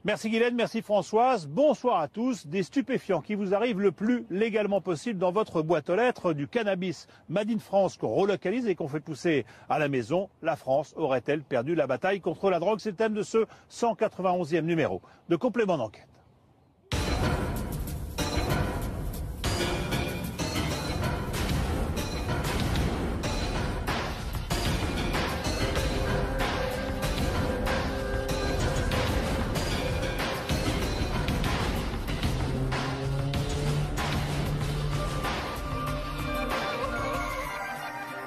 Merci Guylaine, merci Françoise. Bonsoir à tous. Des stupéfiants qui vous arrivent le plus légalement possible dans votre boîte aux lettres, du cannabis Made in France qu'on relocalise et qu'on fait pousser à la maison. La France aurait-elle perdu la bataille contre la drogue? C'est le thème de ce 191e numéro de Complément d'enquête.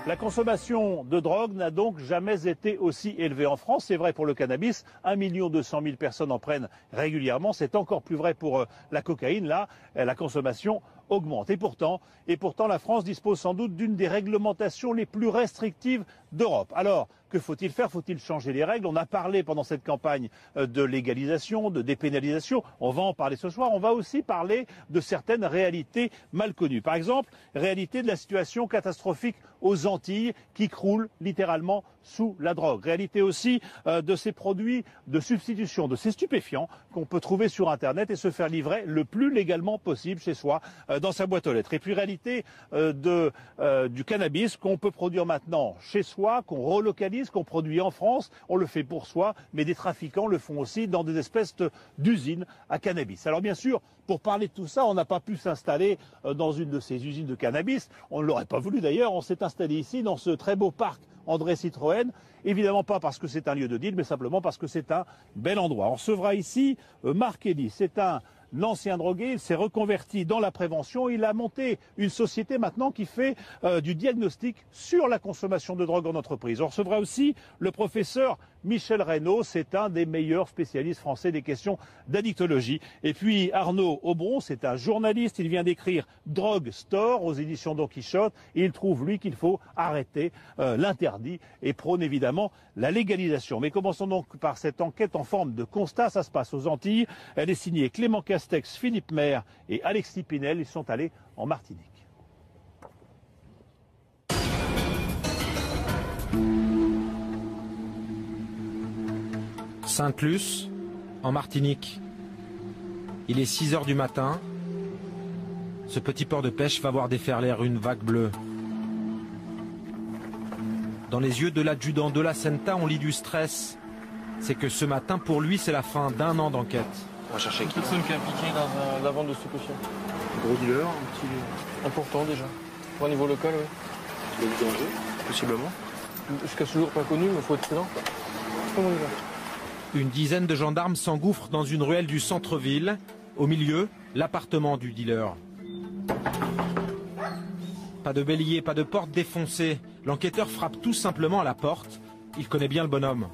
La consommation de drogue n'a donc jamais été aussi élevée en France. C'est vrai pour le cannabis, 1 200 000 personnes en prennent régulièrement. C'est encore plus vrai pour la cocaïne. Là, la consommation augmente. Et pourtant, la France dispose sans doute d'une des réglementations les plus restrictives d'Europe. Alors, que faut-il faire? Faut-il changer les règles? On a parlé pendant cette campagne de légalisation, de dépénalisation. On va en parler ce soir. On va aussi parler de certaines réalités mal connues. Par exemple, réalité de la situation catastrophique aux Antilles qui croulent littéralement sous la drogue. Réalité aussi de ces produits de substitution, de ces stupéfiants qu'on peut trouver sur Internet et se faire livrer le plus légalement possible chez soi dans sa boîte aux lettres. Et puis réalité du cannabis qu'on peut produire maintenant chez soi, qu'on relocalise, qu'on produit en France. On le fait pour soi, mais des trafiquants le font aussi dans des espèces d'usines à cannabis. Alors bien sûr, pour parler de tout ça, on n'a pas pu s'installer dans une de ces usines de cannabis. On ne l'aurait pas voulu d'ailleurs. On s'est installé ici dans ce très beau parc André Citroën, évidemment pas parce que c'est un lieu de deal, mais simplement parce que c'est un bel endroit. On recevra ici Marc Eddy, c'est un ancien drogué, il s'est reconverti dans la prévention, il a monté une société maintenant qui fait du diagnostic sur la consommation de drogue en entreprise. On recevra aussi le professeur Michel Reynaud, c'est un des meilleurs spécialistes français des questions d'addictologie. Et puis Arnaud Aubron, c'est un journaliste, il vient d'écrire Drug Store aux éditions Don Quichotte et il trouve lui qu'il faut arrêter l'interdit et prône évidemment la légalisation. Mais commençons donc par cette enquête en forme de constat, ça se passe aux Antilles, elle est signée Clément Castex, Philippe Maire et Alexis Pinel, ils sont allés en Martinique. Sainte-Luce, en Martinique. Il est 6 heures du matin. Ce petit port de pêche va voir déferler une vague bleue. Dans les yeux de l'adjudant de la Senta, on lit du stress. C'est que ce matin, pour lui, c'est la fin d'1 an d'enquête. On va chercher qui? Personne qui est impliqué dans la vente de stupéfiants. Gros dealer, un petit... Important déjà. Au niveau local, oui. Il y a du danger, possiblement. Jusqu'à ce jour, pas connu, mais il faut être prudent. Comment il va? Une dizaine de gendarmes s'engouffrent dans une ruelle du centre-ville. Au milieu, l'appartement du dealer. Pas de bélier, pas de porte défoncée. L'enquêteur frappe tout simplement à la porte. Il connaît bien le bonhomme.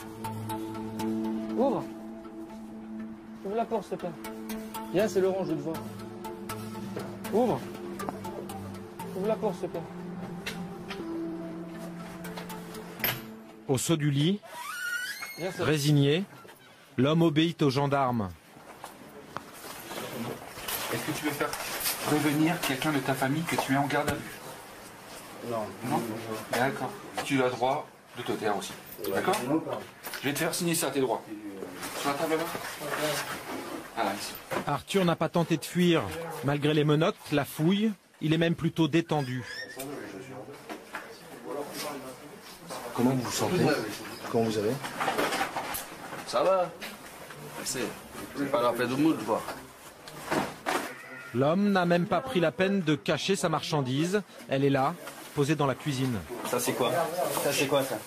Ouvre. Ouvre la porte, s'il te plaît. Viens, c'est Laurent, je veux te voir. Ouvre. Ouvre la porte, s'il te plaît. Au saut du lit, Viens, résigné, l'homme obéit aux gendarmes. Est-ce que tu veux faire revenir quelqu'un de ta famille que tu es en garde à vue? Non. Non? D'accord. Tu as droit de te taire aussi. D'accord? Je vais te faire signer ça, tes droits. Sur la table là-bas? Voilà, ici. Arthur n'a pas tenté de fuir. Malgré les menottes, la fouille, il est même plutôt détendu. Comment vous vous sentez? Comment vous allez? Ça va. C'est pas la peine de moule, quoi. L'homme n'a même pas pris la peine de cacher sa marchandise. Elle est là, posée dans la cuisine. Ça c'est quoi? Ça c'est quoi ça?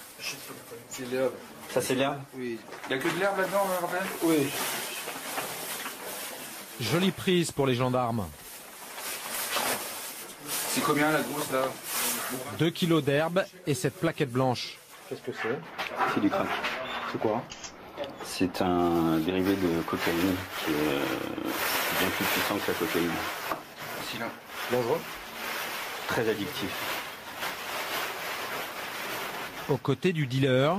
C'est l'herbe. Ça c'est l'herbe? Oui. Il n'y a que de l'herbe là-dedans, Raphaël? Oui. Jolie prise pour les gendarmes. C'est combien la grosse là? 2 kilos d'herbe et cette plaquette blanche. Qu'est-ce que c'est? C'est du crack. C'est quoi? C'est un dérivé de cocaïne qui est bien plus puissant que la cocaïne. Ici là. Dangereux? Très addictif. Aux côtés du dealer,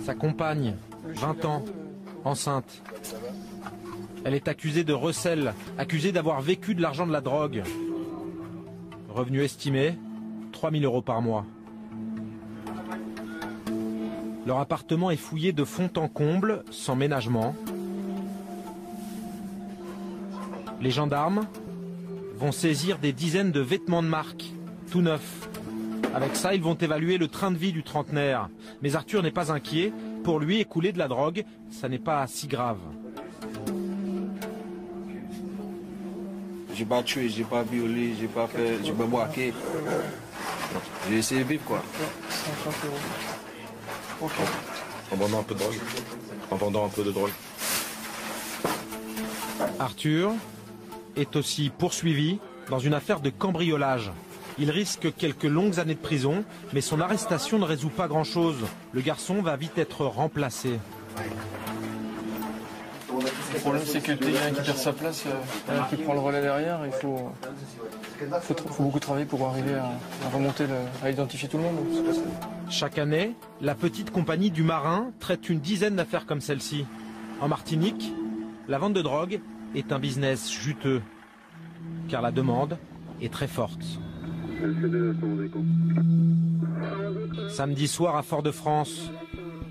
sa compagne, 20 ans, enceinte. Elle est accusée de recel, accusée d'avoir vécu de l'argent de la drogue. Revenu estimé, 3 000 € par mois. Leur appartement est fouillé de fond en comble, sans ménagement. Les gendarmes vont saisir des dizaines de vêtements de marque, tout neufs. Avec ça, ils vont évaluer le train de vie du trentenaire. Mais Arthur n'est pas inquiet. Pour lui, écouler de la drogue, ça n'est pas si grave. J'ai pas tué, j'ai pas violé, j'ai pas fait, j'ai pas braqué. J'ai essayé de vivre quoi. 50 €. Ok. En vendant un peu de drogue. En vendant un peu de drogue. Arthur est aussi poursuivi dans une affaire de cambriolage. Il risque quelques longues années de prison, mais son arrestation ne résout pas grand-chose. Le garçon va vite être remplacé. Le problème, c'est que dès qu'il y en a un qui perd sa place, il y en a un qui prend le relais derrière. Il faut beaucoup travailler pour arriver à remonter, à identifier tout le monde. Chaque année, la petite compagnie du Marin traite une dizaine d'affaires comme celle-ci. En Martinique, la vente de drogue est un business juteux, car la demande est très forte. Samedi soir à Fort-de-France,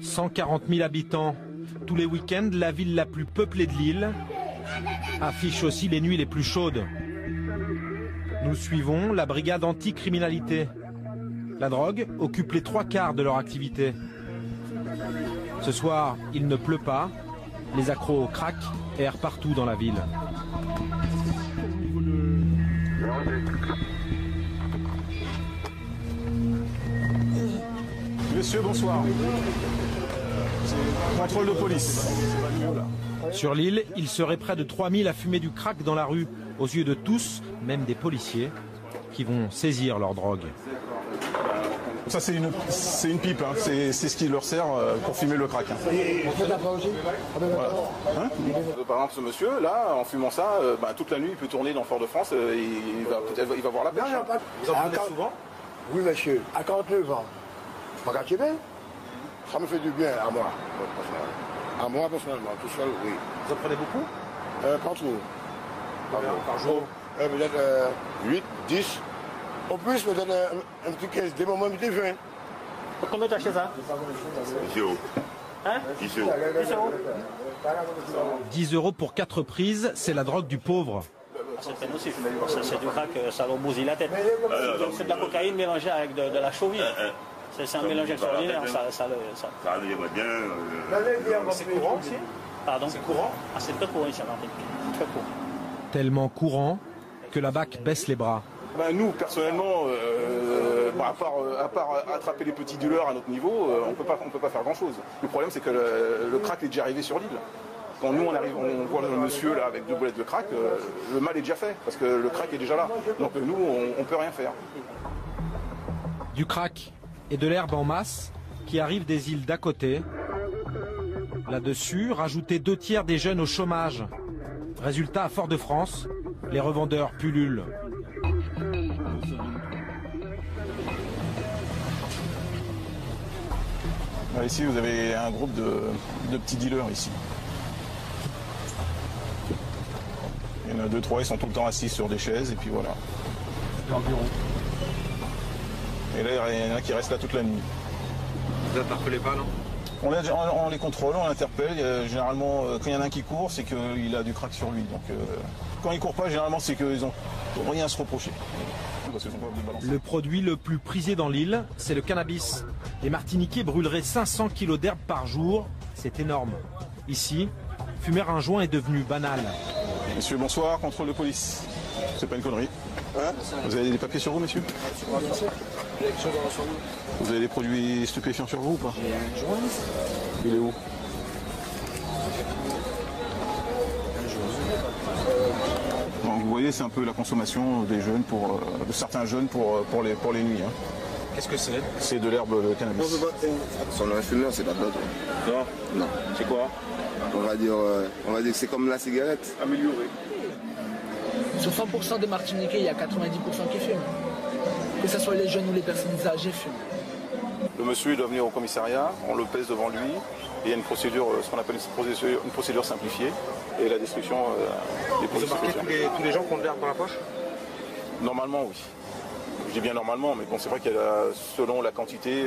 140 000 habitants. Tous les week-ends, la ville la plus peuplée de l'île affiche aussi les nuits les plus chaudes. Nous suivons la brigade anti-criminalité. La drogue occupe les 3/4 de leur activité. Ce soir, il ne pleut pas. Les accros au crack errent partout dans la ville. Monsieur, bonsoir. Contrôle de police. Sur l'île, il serait près de 3000 à fumer du crack dans la rue, aux yeux de tous, même des policiers, qui vont saisir leur drogue. Ça, c'est une pipe, hein. C'est ce qui leur sert pour fumer le crack. Hein. Voilà. Hein, par exemple, ce monsieur, là, en fumant ça, toute la nuit, il peut tourner dans Fort-de-France, il va voir la pêche. Vous en fumez souvent? Oui, monsieur, à 49 ans. Ça me fait du bien à moi, personnellement. À moi, personnellement, tout seul, oui. Vous en prenez beaucoup? Pas trop. Par jour? Peut-être 8, 10. Au plus, peut-être un petit 15, des moments, peut-être 20. Combien tu achètes ça? 10 €. Hein? 10 €. 10 € pour 4 prises, c'est la drogue du pauvre. C'est nocif. C'est du crack, ça leur bousille la tête. C'est de la cocaïne mélangée avec de la chauvine. C'est un mélange extraordinaire. Ça bien. C'est courant aussi? Pardon? C'est courant? Ah, c'est très courant ici à Martinique. Très courant. Tellement courant que la BAC baisse les bras. Nous, personnellement, à part attraper les petits dealers à notre niveau, on peut pas faire grand-chose. Le problème, c'est que le crack est déjà arrivé sur l'île. Quand nous, on arrive, on voit le monsieur là avec 2 boulettes de crack, le mal est déjà fait, parce que le crack est déjà là. Donc nous, on peut rien faire. Du crack et de l'herbe en masse qui arrive des îles d'à côté. Là-dessus, rajouter 2/3 des jeunes au chômage. Résultat, à Fort-de-France, les revendeurs pullulent. Ici, vous avez un groupe de petits dealers ici. Il y en a 2, 3, ils sont tout le temps assis sur des chaises, et puis voilà. Et là, il y en a qui restent là toute la nuit. Vous n'interpellez pas, non? On les contrôle, on l'interpelle. Généralement, quand il y en a un qui court, c'est qu'il a du crack sur lui. Donc, quand il ne court pas, généralement, c'est qu'ils n'ont rien à se reprocher. Le produit le plus prisé dans l'île, c'est le cannabis. Les Martiniquais brûleraient 500 kilos d'herbe par jour. C'est énorme. Ici, fumer un joint est devenu banal. Monsieur, bonsoir, contrôle de police. C'est pas une connerie. Hein? Vous avez des papiers sur vous, monsieur? Vous avez des produits stupéfiants sur vous ou pas? Il est où? Donc, vous voyez, c'est un peu la consommation des jeunes de certains jeunes pour les nuits. Hein. Qu'est-ce que c'est? C'est de l'herbe de cannabis. Son infumeur, c'est pas de l'autre. Non. Non. C'est quoi? On va dire que c'est comme la cigarette. Amélioré. Sur 100% des Martiniquais, il y a 90% qui fument. Que ce soit les jeunes ou les personnes âgées fument. Le monsieur doit venir au commissariat, on le pèse devant lui, et il y a une procédure, ce qu'on appelle une procédure simplifiée, et la destruction des produits. Vous remarquez tous les gens qui ont de l'herbe dans la poche? Normalement, oui. Je dis bien normalement, mais bon, c'est vrai qu'il y a selon la quantité,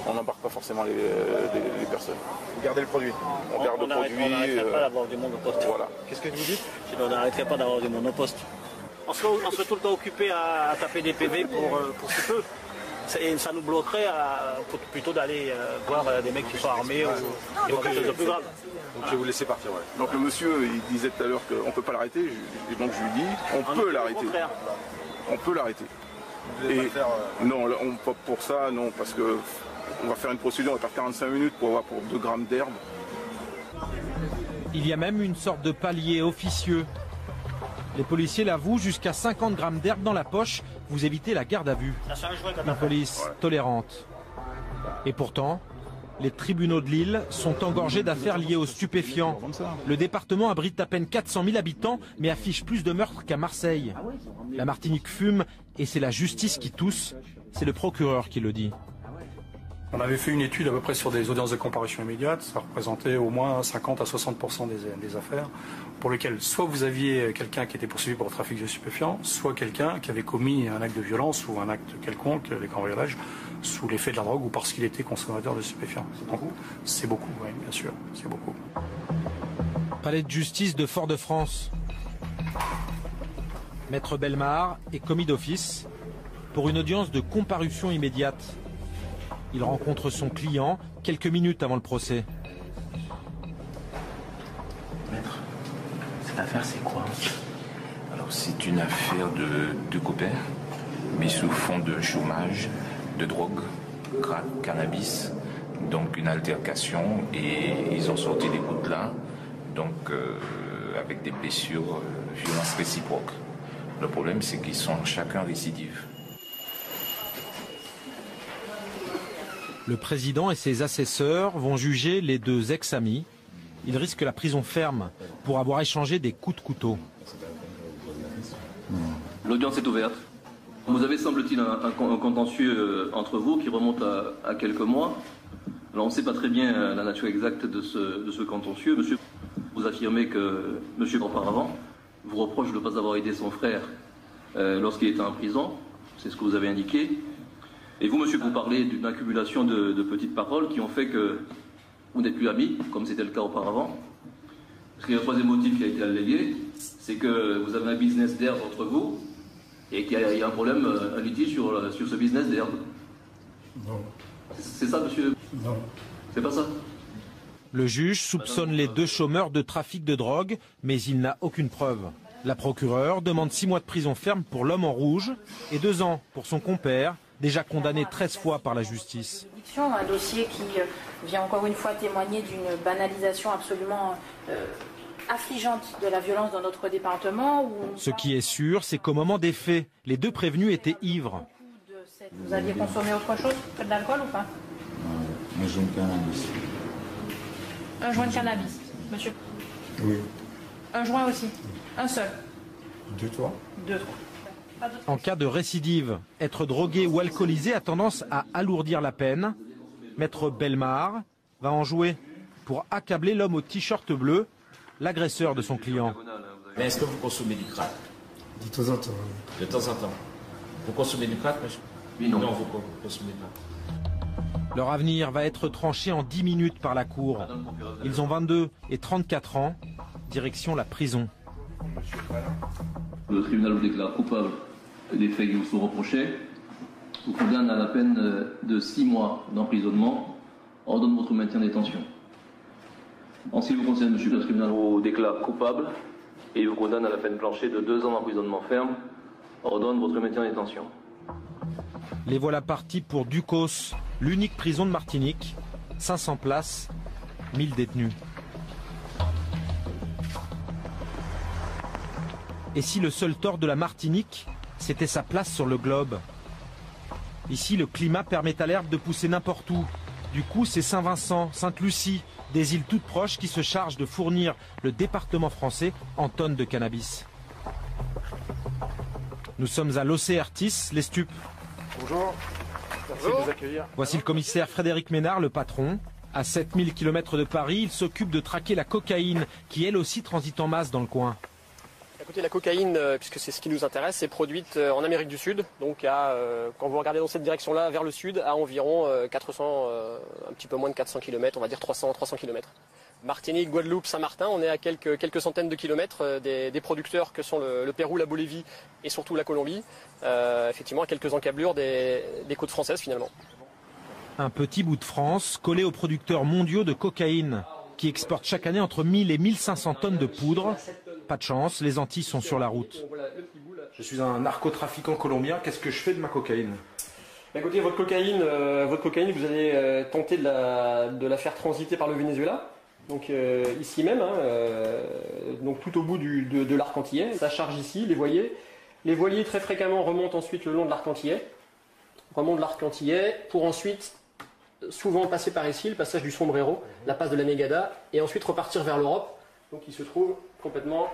on n'embarque pas forcément les personnes. Vous gardez le produit. On garde le produit. On n'arrêterait pas d'avoir du monoposte. Voilà. Qu'est-ce que vous dites? On n'arrêterait pas d'avoir du monoposte. On serait tout le temps occupé à taper des PV pour si peu. Et ça nous bloquerait plutôt d'aller voir des mecs qui sont armés ou quelque chose de plus grave. Donc je vais vous laisser partir, ouais. Donc le monsieur, il disait tout à l'heure qu'on ne peut pas l'arrêter. Et donc je lui dis, on peut l'arrêter. On peut l'arrêter. Non, pour ça, non, parce que on va faire une procédure, on va faire 45 minutes pour avoir pour 2 grammes d'herbe. Il y a même une sorte de palier officieux. Les policiers l'avouent, jusqu'à 50 grammes d'herbe dans la poche, vous évitez la garde à vue. Une police tolérante. Et pourtant, les tribunaux de Lille sont engorgés d'affaires liées aux stupéfiants. Le département abrite à peine 400 000 habitants, mais affiche plus de meurtres qu'à Marseille. La Martinique fume et c'est la justice qui tousse. C'est le procureur qui le dit. On avait fait une étude à peu près sur des audiences de comparution immédiate. Ça représentait au moins 50 à 60% des affaires pour lesquelles soit vous aviez quelqu'un qui était poursuivi pour trafic de stupéfiants, soit quelqu'un qui avait commis un acte de violence ou un acte quelconque, les cambriolages, sous l'effet de la drogue ou parce qu'il était consommateur de stupéfiants. C'est beaucoup, oui, bien sûr, c'est beaucoup. Palais de justice de Fort-de-France. Maître Bellemare est commis d'office pour une audience de comparution immédiate. Il rencontre son client quelques minutes avant le procès. Maître, cette affaire c'est quoi? Alors c'est une affaire de 2 copains mis sous fond de chômage, de drogue, crack, cannabis, donc une altercation et ils ont sorti des coups de là, donc avec des blessures, violences réciproques. Le problème c'est qu'ils sont chacun récidives. Le président et ses assesseurs vont juger les 2 ex-amis. Ils risquent la prison ferme pour avoir échangé des coups de couteau. L'audience est ouverte. Vous avez, semble-t-il, un contentieux entre vous qui remonte à quelques mois. Alors on ne sait pas très bien la nature exacte de ce contentieux. Monsieur, vous affirmez que monsieur auparavant vous reproche de ne pas avoir aidé son frère lorsqu'il était en prison. C'est ce que vous avez indiqué. Et vous, monsieur, vous parlez d'une accumulation de petites paroles qui ont fait que vous n'êtes plus amis, comme c'était le cas auparavant. Parce qu'il y a un troisième motif qui a été allégué, c'est que vous avez un business d'herbe entre vous et qu'il y a un problème, un litige sur ce business d'herbe. Non. C'est ça, monsieur? Non. C'est pas ça? Le juge soupçonne les 2 chômeurs de trafic de drogue, mais il n'a aucune preuve. La procureure demande 6 mois de prison ferme pour l'homme en rouge et 2 ans pour son compère, déjà condamné 13 fois par la justice. Un dossier qui vient encore une fois témoigner d'une banalisation absolument affligeante de la violence dans notre département. Ce qui est sûr, c'est qu'au moment des faits, les 2 prévenus étaient ivres. Vous aviez consommé autre chose que de l'alcool ou pas? Un joint de cannabis. Un joint de cannabis, monsieur? Oui. Un joint aussi? Un seul? 2, 3. 2, 3. En cas de récidive, être drogué ou alcoolisé a tendance à alourdir la peine. Maître Bellemare va en jouer pour accabler l'homme au t-shirt bleu, l'agresseur de son client. Mais est-ce que vous consommez du crack? De temps en temps. De temps en temps. Vous consommez du crack, monsieur? Oui, non. Non, vous ne consommez pas. Leur avenir va être tranché en 10 minutes par la cour. Ils ont 22 et 34 ans. Direction la prison. Le tribunal vous déclare coupable des faits qui vous sont reprochés, vous condamne à la peine de 6 mois d'emprisonnement, ordonne votre maintien en détention. En ce qui vous concerne, monsieur, le tribunal vous déclare coupable et vous condamne à la peine planchée de 2 ans d'emprisonnement ferme, ordonne votre maintien en détention. Les voilà partis pour Ducos, l'unique prison de Martinique. 500 places, 1000 détenus. Et si le seul tort de la Martinique, c'était sa place sur le globe? Ici, le climat permet à l'herbe de pousser n'importe où. Du coup, c'est Saint-Vincent, Sainte-Lucie, des îles toutes proches qui se chargent de fournir le département français en tonnes de cannabis. Nous sommes à l'Océartis, les stupes. Bonjour, merci de nous accueillir. Voici le commissaire Frédéric Ménard, le patron. À 7000 km de Paris, il s'occupe de traquer la cocaïne, qui elle aussi transite en masse dans le coin. Écoutez, la cocaïne, puisque c'est ce qui nous intéresse, est produite en Amérique du Sud. Donc quand vous regardez dans cette direction-là, vers le sud, à environ 400, un petit peu moins de 400 km, on va dire 300 km. Martinique, Guadeloupe, Saint-Martin, on est à quelques centaines de kilomètres des producteurs que sont le Pérou, la Bolivie et surtout la Colombie. Effectivement, à quelques encablures des côtes françaises finalement. Un petit bout de France collé aux producteurs mondiaux de cocaïne qui exportent chaque année entre 1000 et 1500 tonnes de poudre. Pas de chance, les Antilles sont sur la route. Je suis un narcotrafiquant colombien, qu'est-ce que je fais de ma cocaïne? Écoutez, votre cocaïne, vous allez tenter de la faire transiter par le Venezuela. Donc ici même, donc tout au bout de l'arc antillais. Ça charge ici, les voiliers. Les voiliers très fréquemment remontent ensuite le long de l'arc antillais. Remontent l'arc antillais pour ensuite souvent passer par ici, le passage du Sombrero, la passe de la Negada, et ensuite repartir vers l'Europe, donc il se trouve complètement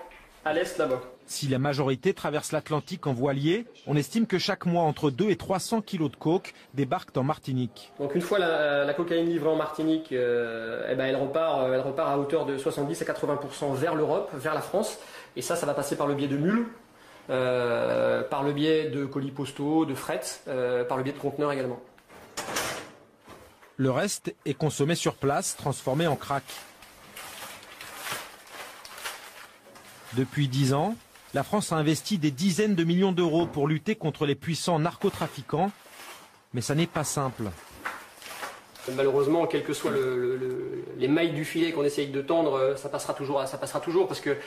à l'est là-bas. Si la majorité traverse l'Atlantique en voilier, on estime que chaque mois entre 2 et 300 kilos de coke débarquent en Martinique. Donc une fois la cocaïne livrée en Martinique, elle repart à hauteur de 70 à 80% vers l'Europe, vers la France, et ça va passer par le biais de mules, par le biais de colis postaux, de fret, par le biais de conteneurs également. Le reste est consommé sur place, transformé en crack. Depuis 10 ans, la France a investi des dizaines de millions d'euros pour lutter contre les puissants narcotrafiquants, mais ça n'est pas simple. Malheureusement, quelles que soient les mailles du filet qu'on essaye de tendre, ça passera toujours parce que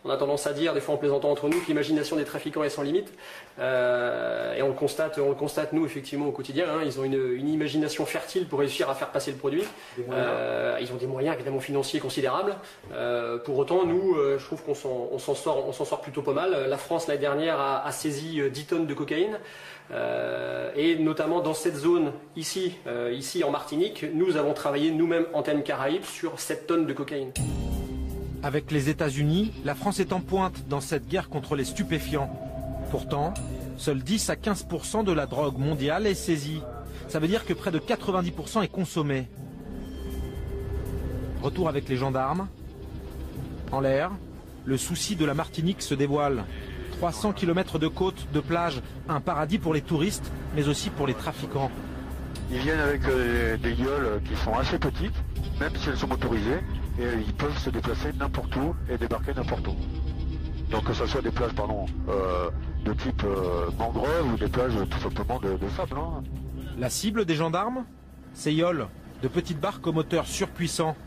on a tendance à dire, des fois en plaisantant entre nous, que l'imagination des trafiquants est sans limite. Et on le constate nous effectivement au quotidien. Ils ont une imagination fertile pour réussir à faire passer le produit. Ils ont des moyens évidemment financiers considérables. Pour autant, nous, je trouve qu'on s'en sort plutôt pas mal. La France l'année dernière a saisi 10 tonnes de cocaïne. Et notamment dans cette zone ici en Martinique, nous avons travaillé nous-mêmes Antenne Caraïbes sur 7 tonnes de cocaïne. Avec les États-Unis, la France est en pointe dans cette guerre contre les stupéfiants. Pourtant, seuls 10 à 15% de la drogue mondiale est saisie. Ça veut dire que près de 90% est consommé. Retour avec les gendarmes. En l'air, le souci de la Martinique se dévoile. 300 km de côte, de plage, un paradis pour les touristes, mais aussi pour les trafiquants. Ils viennent avec des gueules qui sont assez petites, même si elles sont motorisées, et ils peuvent se déplacer n'importe où et débarquer n'importe où. Donc que ce soit des plages de type mangrove ou des plages tout simplement de sable. Hein. La cible des gendarmes, c'est Yole, de petites barques au moteur surpuissant.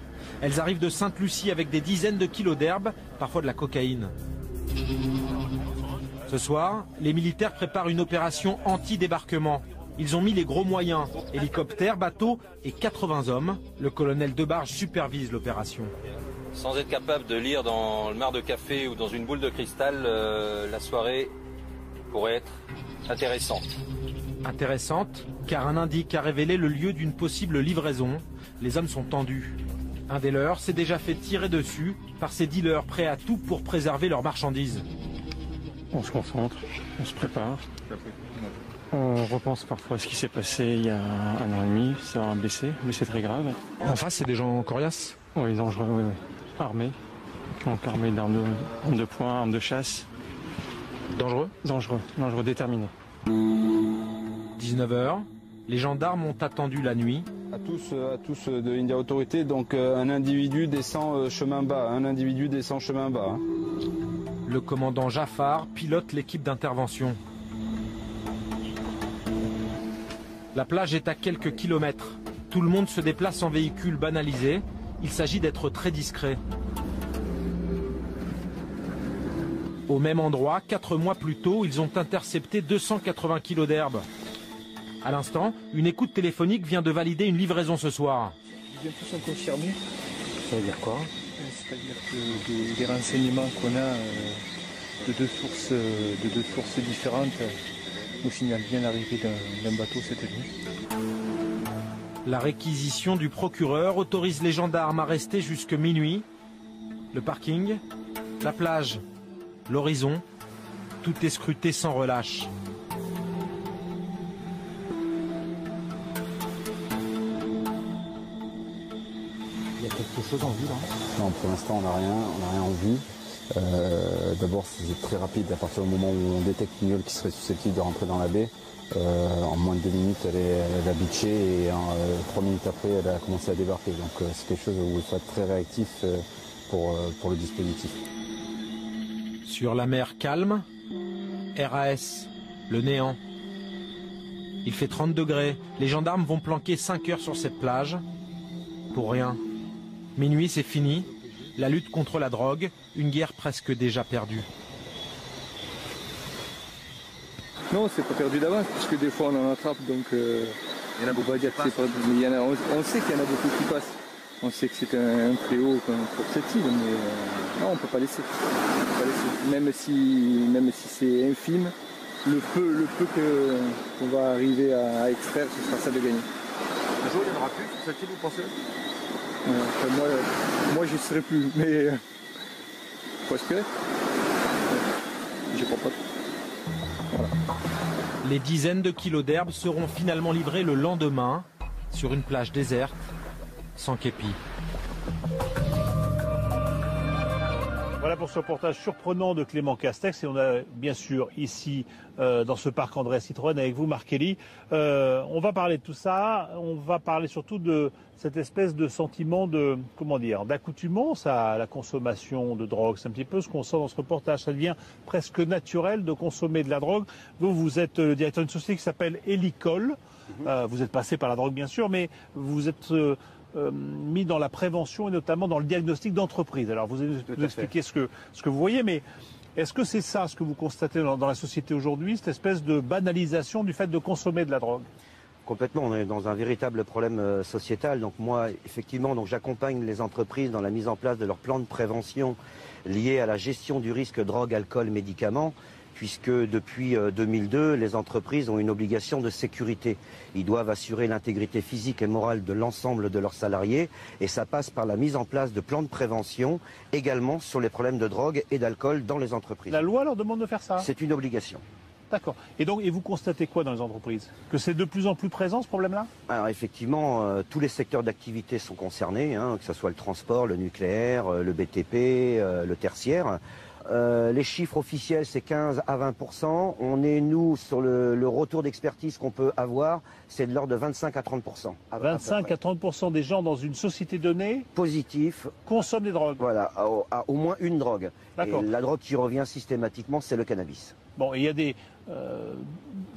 Elles arrivent de Sainte-Lucie avec des dizaines de kilos d'herbe, parfois de la cocaïne. Ce soir, les militaires préparent une opération anti-débarquement. Ils ont mis les gros moyens, hélicoptères, bateaux et 80 hommes. Le colonel Debarge supervise l'opération. Sans être capable de lire dans le mar de café ou dans une boule de cristal, la soirée pourrait être intéressante. Intéressante, car un indice a révélé le lieu d'une possible livraison. Les hommes sont tendus. Un des leurs s'est déjà fait tirer dessus par ces dealers prêts à tout pour préserver leurs marchandises. On se concentre, on se prépare. On repense parfois à ce qui s'est passé il y a 1 an et demi, sur un blessé, très grave. En face, c'est des gens coriaces? Oui, dangereux, oui. Armés. Donc armés d'armes de poing, armes de chasse. Dangereux? Dangereux, déterminés. 19h, les gendarmes ont attendu la nuit. À tous de l'India Autorité, donc un individu descend chemin bas, hein. Le commandant Jaffar pilote l'équipe d'intervention. La plage est à quelques kilomètres. Tout le monde se déplace en véhicule banalisé. Il s'agit d'être très discret. Au même endroit, 4 mois plus tôt, ils ont intercepté 280 kilos d'herbe. À l'instant, une écoute téléphonique vient de valider une livraison ce soir. Ils viennent tous en confirmer. Ça veut dire quoi? C'est-à-dire que des renseignements qu'on a de deux sources différentes nous signalent bien l'arrivée d'un bateau cette nuit. La réquisition du procureur autorise les gendarmes à rester jusque minuit. Le parking, la plage, l'horizon, tout est scruté sans relâche. Il y a quelque chose en vue là? Non, pour l'instant on n'a rien en vue. D'abord, c'est très rapide. À partir du moment où on détecte une gueule qui serait susceptible de rentrer dans la baie, en moins de 2 minutes, elle a bitché et 3 minutes après, elle a commencé à débarquer. Donc c'est quelque chose où il faut être très réactif pour le dispositif. Sur la mer calme, RAS, le néant. Il fait 30 degrés. Les gendarmes vont planquer 5 heures sur cette plage. Pour rien. Minuit, c'est fini. La lutte contre la drogue, une guerre presque déjà perdue. Non, c'est pas perdu d'avance, puisque des fois on en attrape, donc il y en a beaucoup à dire que c'est pas. Mais il y en a, on sait qu'il y en a beaucoup qui passent. On sait que c'est un fléau pour cette île, mais non, on peut pas laisser. Même si c'est infime, le peu qu'on va arriver à extraire, ce sera ça de gagner. Un jour, il n'y en aura plus sur cette île, vous pensez? Moi j'y serai plus, mais faut espérer. J'y crois pas. Voilà. Les dizaines de kilos d'herbe seront finalement livrés le lendemain sur une plage déserte, sans képi. Voilà pour ce reportage surprenant de Clément Castex. Et on a bien sûr ici, dans ce parc André Citroën, avec vous, Marc Kelly. On va parler de tout ça. On va parler surtout de cette espèce de sentiment de, comment dire, d'accoutumance à la consommation de drogue. C'est un petit peu ce qu'on sent dans ce reportage. Ça devient presque naturel de consommer de la drogue. Vous êtes le directeur d'une société qui s'appelle Elicol. Vous êtes passé par la drogue, bien sûr, mais vous êtes mis dans la prévention et notamment dans le diagnostic d'entreprise. Alors vous expliquez ce que vous voyez, mais est-ce que c'est ça ce que vous constatez dans la société aujourd'hui, cette espèce de banalisation du fait de consommer de la drogue? Complètement, on est dans un véritable problème sociétal. Donc moi, effectivement, j'accompagne les entreprises dans la mise en place de leur plan de prévention lié à la gestion du risque drogue, alcool, médicaments, puisque depuis 2002, les entreprises ont une obligation de sécurité. Ils doivent assurer l'intégrité physique et morale de l'ensemble de leurs salariés, et ça passe par la mise en place de plans de prévention, également sur les problèmes de drogue et d'alcool dans les entreprises. La loi leur demande de faire ça? C'est une obligation. D'accord. Et vous constatez quoi dans les entreprises? Que c'est de plus en plus présent, ce problème-là? Alors effectivement, tous les secteurs d'activité sont concernés, que ce soit le transport, le nucléaire, le BTP, le tertiaire. Les chiffres officiels, c'est 15 à 20%. On est, nous, sur le retour d'expertise qu'on peut avoir, c'est de l'ordre de 25 à 30%. 25 à 30% des gens dans une société donnée positifs consomment des drogues. Voilà, à au moins une drogue. D'accord. Et la drogue qui revient systématiquement, c'est le cannabis. Bon, il y a des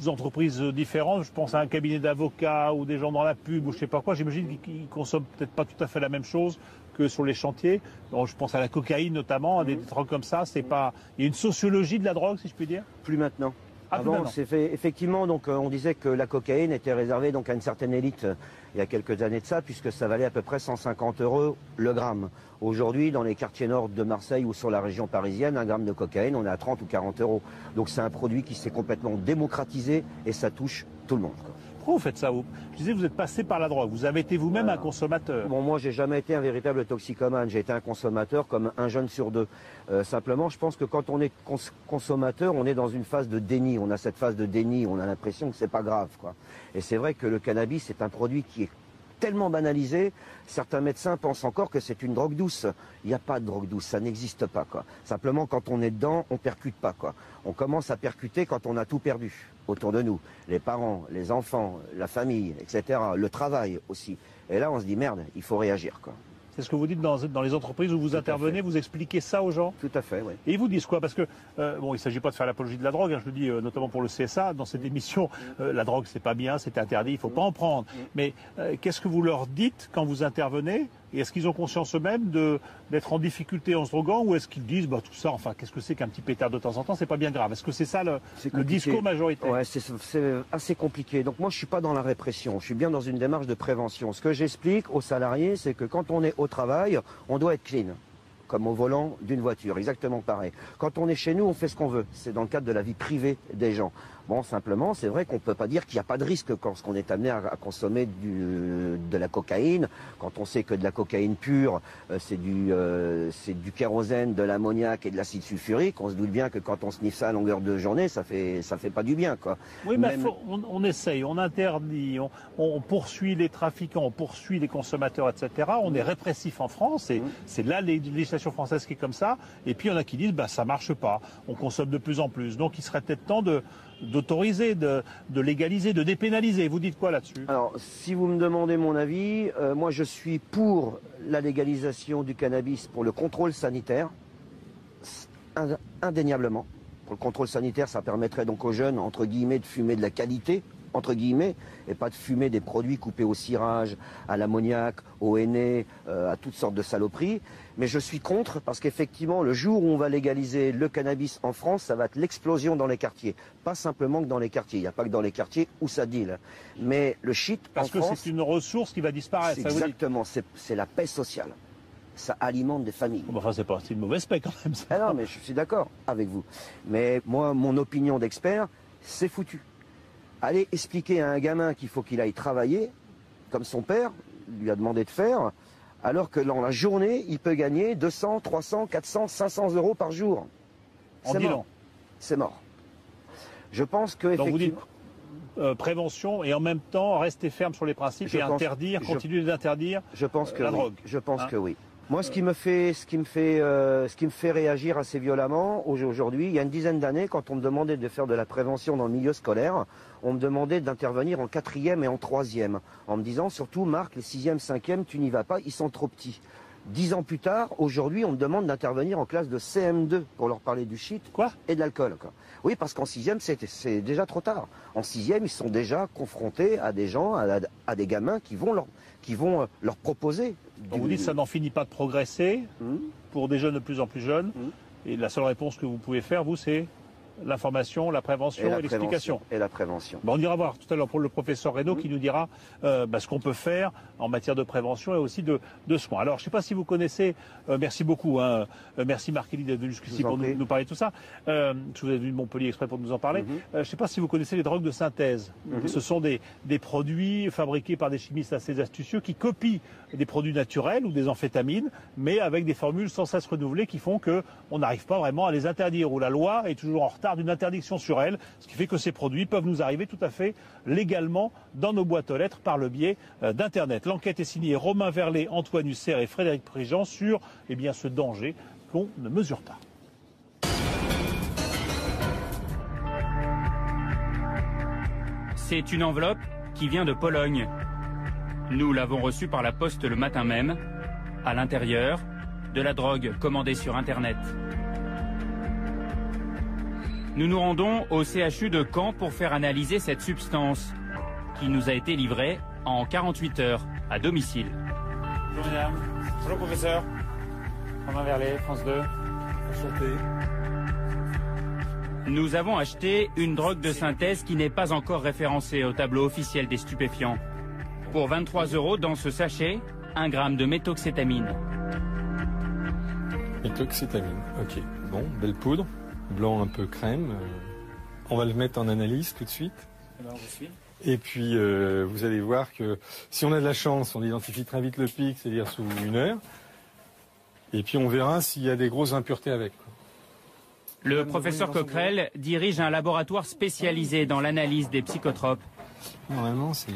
entreprises différentes. Je pense à un cabinet d'avocats ou des gens dans la pub ou je sais pas quoi. J'imagine qu'ils consomment peut-être pas tout à fait la même chose que sur les chantiers. Bon, je pense à la cocaïne notamment, à des drogues comme ça. C'est pas. Il y a une sociologie de la drogue, si je puis dire. Plus maintenant. Ah, avant, c'est fait, effectivement, donc on disait que la cocaïne était réservée donc à une certaine élite il y a quelques années de ça, puisque ça valait à peu près 150 € le gramme. Aujourd'hui, dans les quartiers nord de Marseille ou sur la région parisienne, un gramme de cocaïne, on est à 30 ou 40 €. Donc c'est un produit qui s'est complètement démocratisé et ça touche tout le monde, quoi. Pourquoi vous faites ça? Je disais, vous êtes passé par la drogue. Vous avez été vous-même un consommateur. Bon, moi, j'ai jamais été un véritable toxicomane. J'ai été un consommateur comme un jeune sur deux. Simplement, je pense que quand on est consommateur, on est dans une phase de déni. On a cette phase de déni. On a l'impression que c'est pas grave, quoi. Et c'est vrai que le cannabis est un produit qui est tellement banalisé, certains médecins pensent encore que c'est une drogue douce. Il n'y a pas de drogue douce, ça n'existe pas, quoi. Simplement, quand on est dedans, on percute pas, quoi. On commence à percuter quand on a tout perdu autour de nous. Les parents, les enfants, la famille, etc. Le travail aussi. Et là, on se dit, merde, il faut réagir, quoi. C'est ce que vous dites dans les entreprises où vous intervenez, vous expliquez ça aux gens? Tout à fait, oui. Et ils vous disent quoi? Parce que, bon, il ne s'agit pas de faire l'apologie de la drogue, je le dis notamment pour le CSA, dans cette émission, la drogue c'est pas bien, c'est interdit, il ne faut pas en prendre. Mais qu'est-ce que vous leur dites quand vous intervenez? Et est-ce qu'ils ont conscience eux-mêmes d'être en difficulté en se droguant, ou est-ce qu'ils disent, bah, tout ça, enfin, qu'est-ce que c'est qu'un petit pétard de temps en temps, c'est pas bien grave? Est-ce que c'est ça le discours majoritaire? Ouais, c'est assez compliqué. Donc moi, je suis pas dans la répression, je suis bien dans une démarche de prévention. Ce que j'explique aux salariés, c'est que quand on est au travail, on doit être clean, comme au volant d'une voiture, exactement pareil. Quand on est chez nous, on fait ce qu'on veut. C'est dans le cadre de la vie privée des gens. Bon, simplement, c'est vrai qu'on ne peut pas dire qu'il n'y a pas de risque quand on est amené à consommer de la cocaïne. Quand on sait que de la cocaïne pure, c'est du kérosène, de l'ammoniac et de l'acide sulfurique, on se doute bien que quand on sniffe ça à longueur de journée, ça fait pas du bien, quoi. Oui, mais on essaye, on interdit, on poursuit les trafiquants, on poursuit les consommateurs, etc. On est répressif en France, et c'est la législation française qui est comme ça. Et puis il y en a qui disent, bah ça marche pas, on consomme de plus en plus. Donc il serait peut-être temps d'autoriser, de légaliser, de dépénaliser. Vous dites quoi là-dessus? Alors, si vous me demandez mon avis, moi je suis pour la légalisation du cannabis pour le contrôle sanitaire, indéniablement. Pour le contrôle sanitaire, ça permettrait donc aux jeunes, entre guillemets, de fumer de la qualité, entre guillemets, et pas de fumer des produits coupés au cirage, à l'ammoniac, au henné, à toutes sortes de saloperies. Mais je suis contre parce qu'effectivement, le jour où on va légaliser le cannabis en France, ça va être l'explosion dans les quartiers. Pas simplement que dans les quartiers. Il n'y a pas que dans les quartiers où ça deal. Mais le shit parce que c'est une ressource qui va disparaître. Exactement, c'est la paix sociale. Ça alimente des familles. Bon, enfin, c'est une mauvaise paix quand même. Ça. Ah non, mais je suis d'accord avec vous. Mais moi, mon opinion d'expert, c'est foutu. Allez expliquer à un gamin qu'il faut qu'il aille travailler, comme son père lui a demandé de faire, alors que dans la journée, il peut gagner 200, 300, 400, 500 euros par jour. En 10 ans. C'est mort. Je pense que donc vous dites prévention et en même temps rester ferme sur les principes et interdire, continuer d'interdire la drogue. Je pense que oui. Moi, ce qui me fait réagir assez violemment aujourd'hui, il y a une dizaine d'années, quand on me demandait de faire de la prévention dans le milieu scolaire, on me demandait d'intervenir en 4e et en 3e, en me disant surtout Marc, les 6e, 5e, tu n'y vas pas, ils sont trop petits. 10 ans plus tard, aujourd'hui, on me demande d'intervenir en classe de CM2 pour leur parler du shit et de l'alcool. Oui, parce qu'en 6e, c'est déjà trop tard. En 6e, ils sont déjà confrontés à des gens, à des gamins qui vont leur proposer. Donc vous dites que ça n'en finit pas de progresser pour des jeunes de plus en plus jeunes. Et la seule réponse que vous pouvez faire, vous, c'est l'information, la prévention et l'explication. Et la prévention. Bon, on ira voir tout à l'heure pour le professeur Reynaud qui nous dira ce qu'on peut faire en matière de prévention et aussi de soins. Alors, je ne sais pas si vous connaissez, merci beaucoup, merci Marc-Élie d'être venu jusqu'ici pour nous parler de tout ça. Vous êtes venu de Montpellier exprès pour nous en parler. Je ne sais pas si vous connaissez les drogues de synthèse. Ce sont des produits fabriqués par des chimistes assez astucieux qui copient des produits naturels ou des amphétamines, mais avec des formules sans cesse renouvelées qui font qu'on n'arrive pas vraiment à les interdire, ou la loi est toujours en retard d'une interdiction sur elles, ce qui fait que ces produits peuvent nous arriver tout à fait légalement dans nos boîtes aux lettres par le biais d'Internet. L'enquête est signée Romain Verlet, Antoine Husser et Frédéric Prigent sur ce danger qu'on ne mesure pas. C'est une enveloppe qui vient de Pologne. Nous l'avons reçue par la poste le matin même. À l'intérieur, de la drogue commandée sur Internet. Nous nous rendons au CHU de Caen pour faire analyser cette substance qui nous a été livrée en 48 heures à domicile. Bonjour mesdames, bonjour professeur. Romain Verlet, France 2. Enchanté. Nous avons acheté une drogue de synthèse qui n'est pas encore référencée au tableau officiel des stupéfiants. Pour 23 € dans ce sachet, 1 gramme de méthoxétamine. Méthoxétamine, ok. Bon, belle poudre, blanc un peu crème. On va le mettre en analyse tout de suite. Alors, je suis. Et puis, vous allez voir que si on a de la chance, on identifie très vite le pic, c'est-à-dire sous 1 heure. Et puis, on verra s'il y a des grosses impuretés avec. Le professeur Coquerel dirige un laboratoire spécialisé dans l'analyse des psychotropes. Normalement, c'est...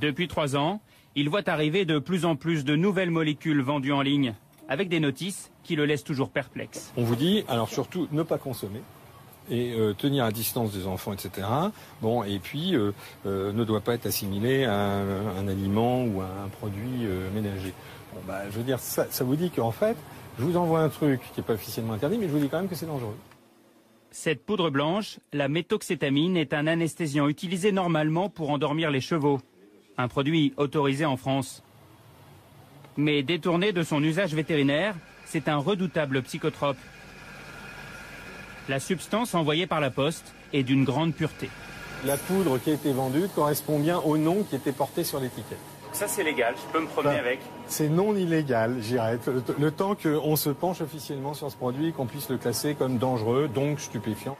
Depuis 3 ans, il voit arriver de plus en plus de nouvelles molécules vendues en ligne, avec des notices qui le laissent toujours perplexe. On vous dit, alors surtout, ne pas consommer et tenir à distance des enfants, etc. Bon, et puis, ne doit pas être assimilé à un aliment ou à un produit ménager. Bon, bah, je veux dire, ça vous dit qu'en fait, je vous envoie un truc qui n'est pas officiellement interdit, mais je vous dis quand même que c'est dangereux. Cette poudre blanche, la méthoxétamine, est un anesthésiant utilisé normalement pour endormir les chevaux. Un produit autorisé en France. Mais détourné de son usage vétérinaire, c'est un redoutable psychotrope. La substance envoyée par la poste est d'une grande pureté. La poudre qui a été vendue correspond bien au nom qui était porté sur l'étiquette. Ça c'est légal, je peux me promener avec. C'est non illégal, j'irai. Le temps qu'on se penche officiellement sur ce produit et qu'on puisse le classer comme dangereux, donc stupéfiant.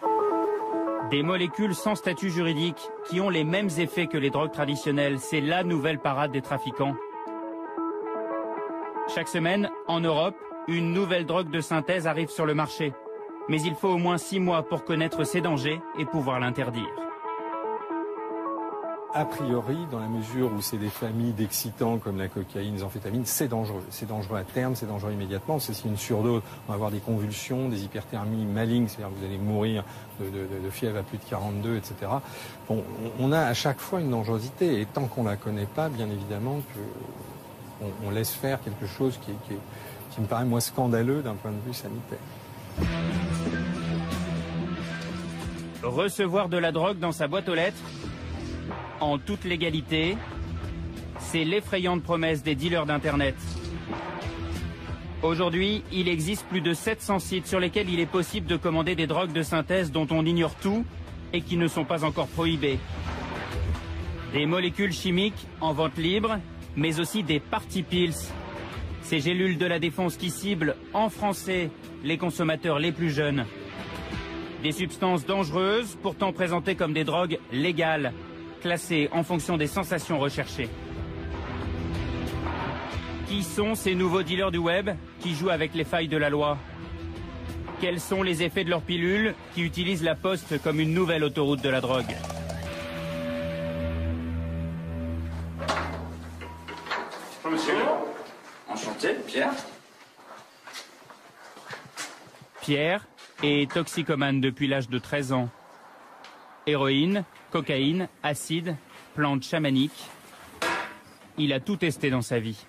Des molécules sans statut juridique qui ont les mêmes effets que les drogues traditionnelles. C'est la nouvelle parade des trafiquants. Chaque semaine, en Europe, une nouvelle drogue de synthèse arrive sur le marché. Mais il faut au moins 6 mois pour connaître ses dangers et pouvoir l'interdire. A priori, dans la mesure où c'est des familles d'excitants comme la cocaïne, les amphétamines, c'est dangereux. C'est dangereux à terme, c'est dangereux immédiatement. C'est une surdose, on va avoir des convulsions, des hyperthermies malignes, c'est-à-dire que vous allez mourir de fièvre à plus de 42, etc. Bon, on a à chaque fois une dangerosité, et tant qu'on ne la connaît pas, bien évidemment, on laisse faire quelque chose qui me paraît, moi, scandaleux d'un point de vue sanitaire. Recevoir de la drogue dans sa boîte aux lettres en toute légalité, c'est l'effrayante promesse des dealers d'Internet. Aujourd'hui, il existe plus de 700 sites sur lesquels il est possible de commander des drogues de synthèse dont on ignore tout et qui ne sont pas encore prohibées. Des molécules chimiques en vente libre, mais aussi des party pills. Ces gélules de la défense qui ciblent, en français, les consommateurs les plus jeunes. Des substances dangereuses, pourtant présentées comme des drogues légales, classées en fonction des sensations recherchées. Qui sont ces nouveaux dealers du web qui jouent avec les failles de la loi? Quels sont les effets de leurs pilules qui utilisent la poste comme une nouvelle autoroute de la drogue? Bonjour monsieur. Enchanté, Pierre. Pierre est toxicomane depuis l'âge de 13 ans. Héroïne, cocaïne, acide, plantes chamaniques. Il a tout testé dans sa vie.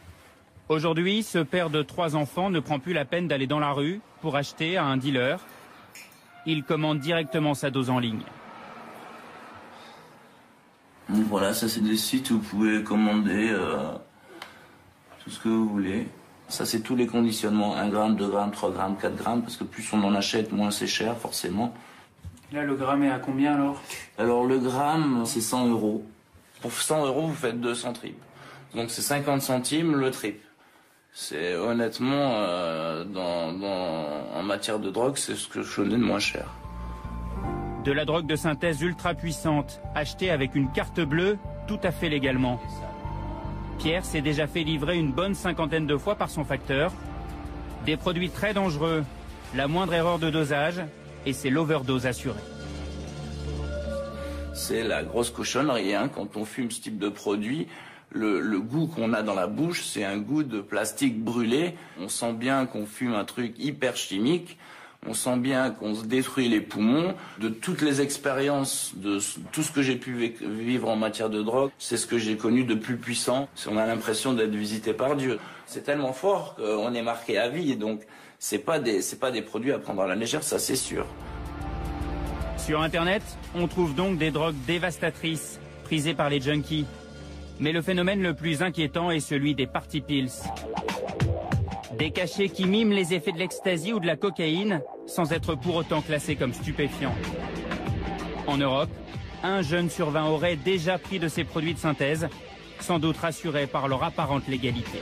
Aujourd'hui, ce père de 3 enfants ne prend plus la peine d'aller dans la rue pour acheter à un dealer. Il commande directement sa dose en ligne. Donc voilà, ça c'est des sites où vous pouvez commander tout ce que vous voulez. Ça c'est tous les conditionnements, 1 gramme, 2 grammes, 3 grammes, 4 grammes, parce que plus on en achète, moins c'est cher forcément. Là, le gramme est à combien alors? Alors le gramme, c'est 100 €. Pour 100 €, vous faites 200 tripes. Donc c'est 50 centimes le trip. C'est honnêtement, en matière de drogue, c'est ce que je connais de moins cher. De la drogue de synthèse ultra puissante, achetée avec une carte bleue, tout à fait légalement. Pierre s'est déjà fait livrer une bonne 50aine de fois par son facteur. Des produits très dangereux, la moindre erreur de dosage, et c'est l'overdose assurée. C'est la grosse cochonnerie, hein. Quand on fume ce type de produit, le goût qu'on a dans la bouche, c'est un goût de plastique brûlé. On sent bien qu'on fume un truc hyper chimique. On sent bien qu'on se détruit les poumons. De toutes les expériences, de tout ce que j'ai pu vivre en matière de drogue, c'est ce que j'ai connu de plus puissant. On a l'impression d'être visité par Dieu. C'est tellement fort qu'on est marqué à vie. Donc, c'est pas des produits à prendre à la légère, ça c'est sûr. Sur Internet, on trouve donc des drogues dévastatrices, prisées par les junkies. Mais le phénomène le plus inquiétant est celui des party pills. Des cachets qui miment les effets de l'ecstasy ou de la cocaïne, sans être pour autant classés comme stupéfiants. En Europe, 1 jeune sur 20 aurait déjà pris de ces produits de synthèse, sans doute rassurés par leur apparente légalité.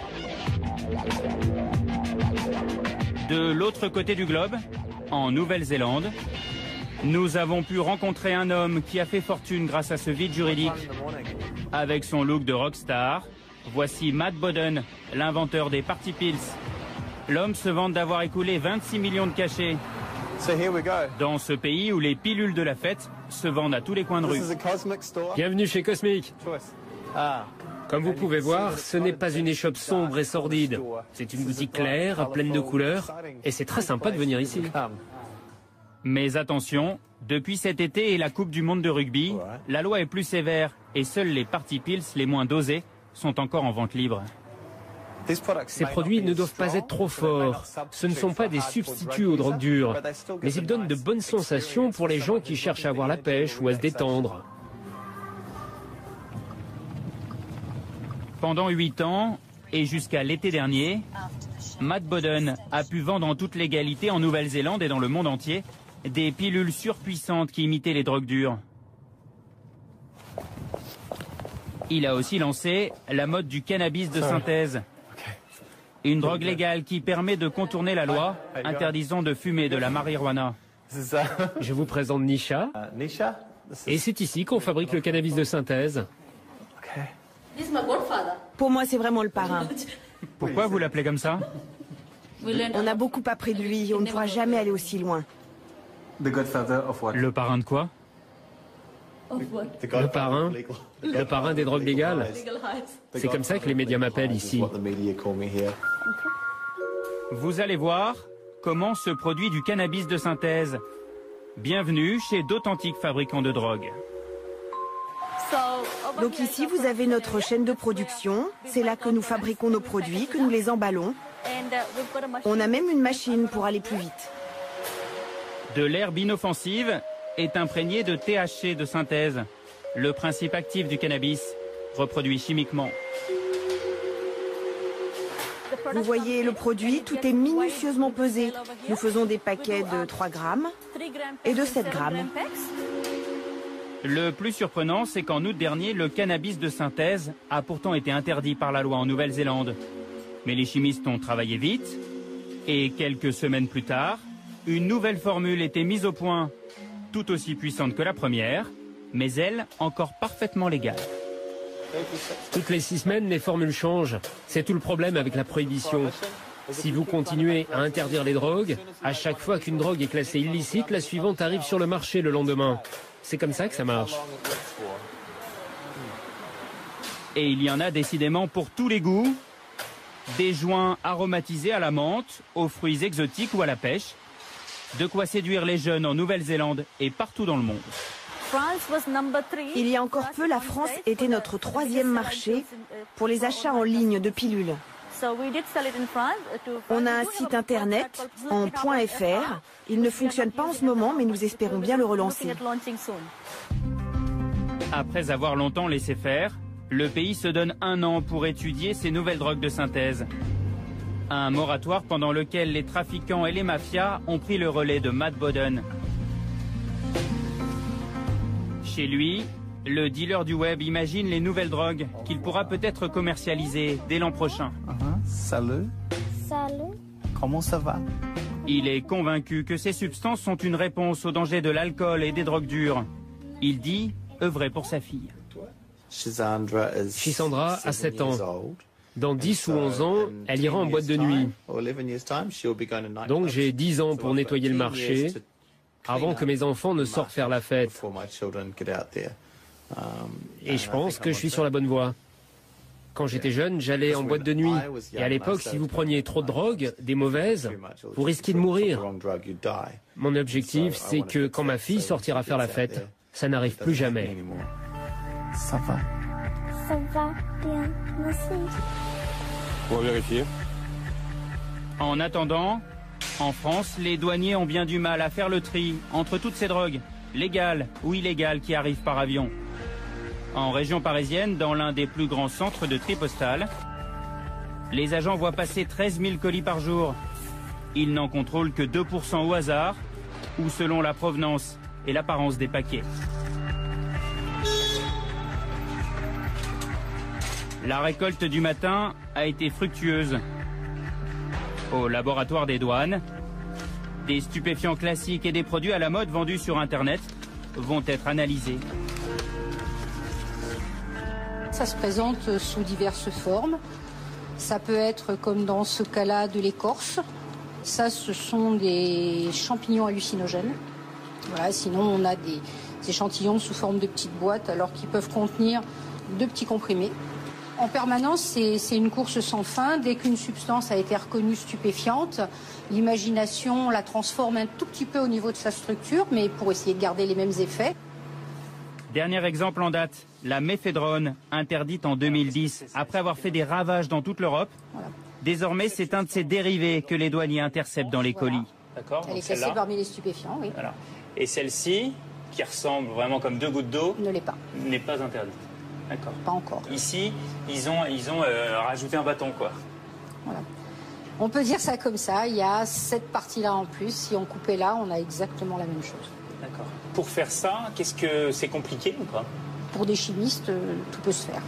De l'autre côté du globe, en Nouvelle-Zélande, nous avons pu rencontrer un homme qui a fait fortune grâce à ce vide juridique. Avec son look de rockstar, voici Matt Boden, l'inventeur des party pills. L'homme se vante d'avoir écoulé 26 millions de cachets. Dans ce pays où les pilules de la fête se vendent à tous les coins de rue. Bienvenue chez Cosmic. Comme vous pouvez voir, ce n'est pas une échoppe sombre et sordide. C'est une boutique claire, pleine de couleurs, et c'est très sympa de venir ici. Mais attention, depuis cet été et la Coupe du Monde de rugby, la loi est plus sévère et seuls les party pills les moins dosés sont encore en vente libre. Ces produits ne doivent pas être trop forts. Ce ne sont pas des substituts aux drogues dures, mais ils donnent de bonnes sensations pour les gens qui cherchent à avoir la pêche ou à se détendre. Pendant 8 ans, et jusqu'à l'été dernier, Matt Boden a pu vendre en toute légalité en Nouvelle-Zélande et dans le monde entier des pilules surpuissantes qui imitaient les drogues dures. Il a aussi lancé la mode du cannabis de synthèse. Une drogue légale qui permet de contourner la loi, interdisant de fumer de la marijuana. c'est ça. Je vous présente Nisha. Nisha. Et c'est ici qu'on fabrique le cannabis de synthèse. Pour moi, c'est vraiment le parrain. Pourquoi vous l'appelez comme ça? On a beaucoup appris de lui, on ne pourra jamais aller aussi loin. Le parrain de quoi? Le parrain des drogues légales. C'est comme ça que les médias m'appellent ici. Vous allez voir comment se produit du cannabis de synthèse. Bienvenue chez d'authentiques fabricants de drogue. Donc ici, vous avez notre chaîne de production. C'est là que nous fabriquons nos produits, que nous les emballons. On a même une machine pour aller plus vite. De l'herbe inoffensive est imprégné de THC de synthèse, le principe actif du cannabis, reproduit chimiquement. Vous voyez le produit, tout est minutieusement pesé. Nous faisons des paquets de 3 grammes et de 7 grammes. Le plus surprenant, c'est qu'en août dernier, le cannabis de synthèse a pourtant été interdit par la loi en Nouvelle-Zélande. Mais les chimistes ont travaillé vite et quelques semaines plus tard, une nouvelle formule était mise au point, tout aussi puissante que la première, mais elle encore parfaitement légale. Toutes les 6 semaines, les formules changent. C'est tout le problème avec la prohibition. Si vous continuez à interdire les drogues, à chaque fois qu'une drogue est classée illicite, la suivante arrive sur le marché le lendemain. C'est comme ça que ça marche. Et il y en a décidément pour tous les goûts. Des joints aromatisés à la menthe, aux fruits exotiques ou à la pêche. De quoi séduire les jeunes en Nouvelle-Zélande et partout dans le monde. Il y a encore peu, la France était notre 3e marché pour les achats en ligne de pilules. On a un site internet en .fr. Il ne fonctionne pas en ce moment, mais nous espérons bien le relancer. Après avoir longtemps laissé faire, le pays se donne 1 an pour étudier ces nouvelles drogues de synthèse. Un moratoire pendant lequel les trafiquants et les mafias ont pris le relais de Matt Boden. Chez lui, le dealer du web imagine les nouvelles drogues qu'il pourra peut-être commercialiser dès l'an prochain. Salut. Salut. Comment ça va? Il est convaincu que ces substances sont une réponse aux dangers de l'alcool et des drogues dures. Il dit œuvrer pour sa fille. Chisandra a 7 ans. Dans 10 ou 11 ans, elle ira en boîte de nuit. Donc j'ai 10 ans pour nettoyer le marché avant que mes enfants ne sortent faire la fête. Et je pense que je suis sur la bonne voie. Quand j'étais jeune, j'allais en boîte de nuit. Et à l'époque, si vous preniez trop de drogues, des mauvaises, vous risquiez de mourir. Mon objectif, c'est que quand ma fille sortira faire la fête, ça n'arrive plus jamais. Ça va? Ça va bien, merci. On va vérifier. En attendant, en France, les douaniers ont bien du mal à faire le tri entre toutes ces drogues, légales ou illégales, qui arrivent par avion. En région parisienne, dans l'un des plus grands centres de tri postal, les agents voient passer 13 000 colis par jour. Ils n'en contrôlent que 2% au hasard ou selon la provenance et l'apparence des paquets. La récolte du matin a été fructueuse. Au laboratoire des douanes, des stupéfiants classiques et des produits à la mode vendus sur Internet vont être analysés. Ça se présente sous diverses formes. Ça peut être, comme dans ce cas-là, de l'écorce. Ça, ce sont des champignons hallucinogènes. Voilà, sinon, on a des échantillons sous forme de petites boîtes, alors qu'ils peuvent contenir de petits comprimés. En permanence, c'est une course sans fin. Dès qu'une substance a été reconnue stupéfiante, l'imagination la transforme un tout petit peu au niveau de sa structure, mais pour essayer de garder les mêmes effets. Dernier exemple en date, la méphédrone, interdite en 2010, après avoir fait des ravages dans toute l'Europe. Voilà. Désormais, c'est un de ses dérivés que les douaniers interceptent dans les colis. D'accord. Elle est classée parmi les stupéfiants, oui. Voilà. Et celle-ci, qui ressemble vraiment comme 2 gouttes d'eau, ne l'est pas. N'est pas interdite. D'accord. Pas encore. Ici, ils ont rajouté un bâton, quoi. Voilà. On peut dire ça comme ça. Il y a cette partie-là en plus. Si on coupait là, on a exactement la même chose. D'accord. Pour faire ça, qu'est-ce que c'est compliqué ou pas? Pour des chimistes, tout peut se faire.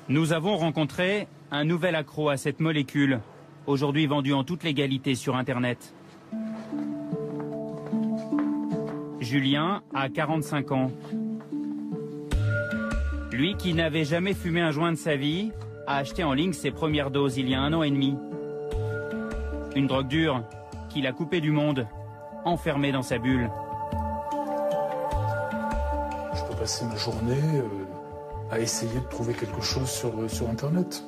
Nous avons rencontré un nouvel accro à cette molécule, aujourd'hui vendue en toute légalité sur Internet. Julien a 45 ans. Lui qui n'avait jamais fumé un joint de sa vie, a acheté en ligne ses premières doses il y a 1 an et demi. Une drogue dure qu'il a coupée du monde, enfermé dans sa bulle. Je peux passer ma journée à essayer de trouver quelque chose sur Internet.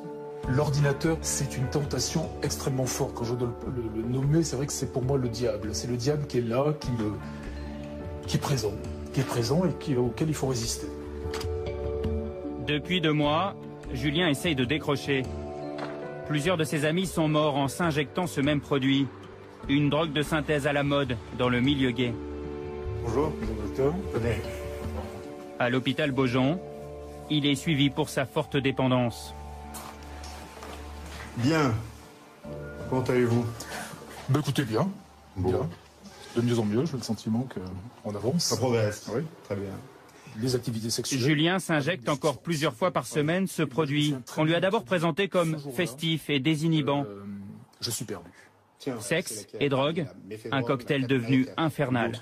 L'ordinateur, c'est une tentation extrêmement forte. Quand je dois le nommer, c'est vrai que c'est pour moi le diable. C'est le diable qui est là, qui est présent et auquel il faut résister. Depuis 2 mois, Julien essaye de décrocher. Plusieurs de ses amis sont morts en s'injectant ce même produit. Une drogue de synthèse à la mode dans le milieu gay. Bonjour, docteur. À l'hôpital Beaujon, il est suivi pour sa forte dépendance. Bien. Comment allez-vous? Écoutez, bien. Bien. De mieux en mieux, j'ai le sentiment qu'on avance. Ça progresse. Oui. Très bien. Les activités sexuelles. Julien s'injecte encore plusieurs fois par semaine ce produit qu'on lui a d'abord présenté comme festif et désinhibant. Je suis perdu. Sexe et drogue, un cocktail devenu infernal.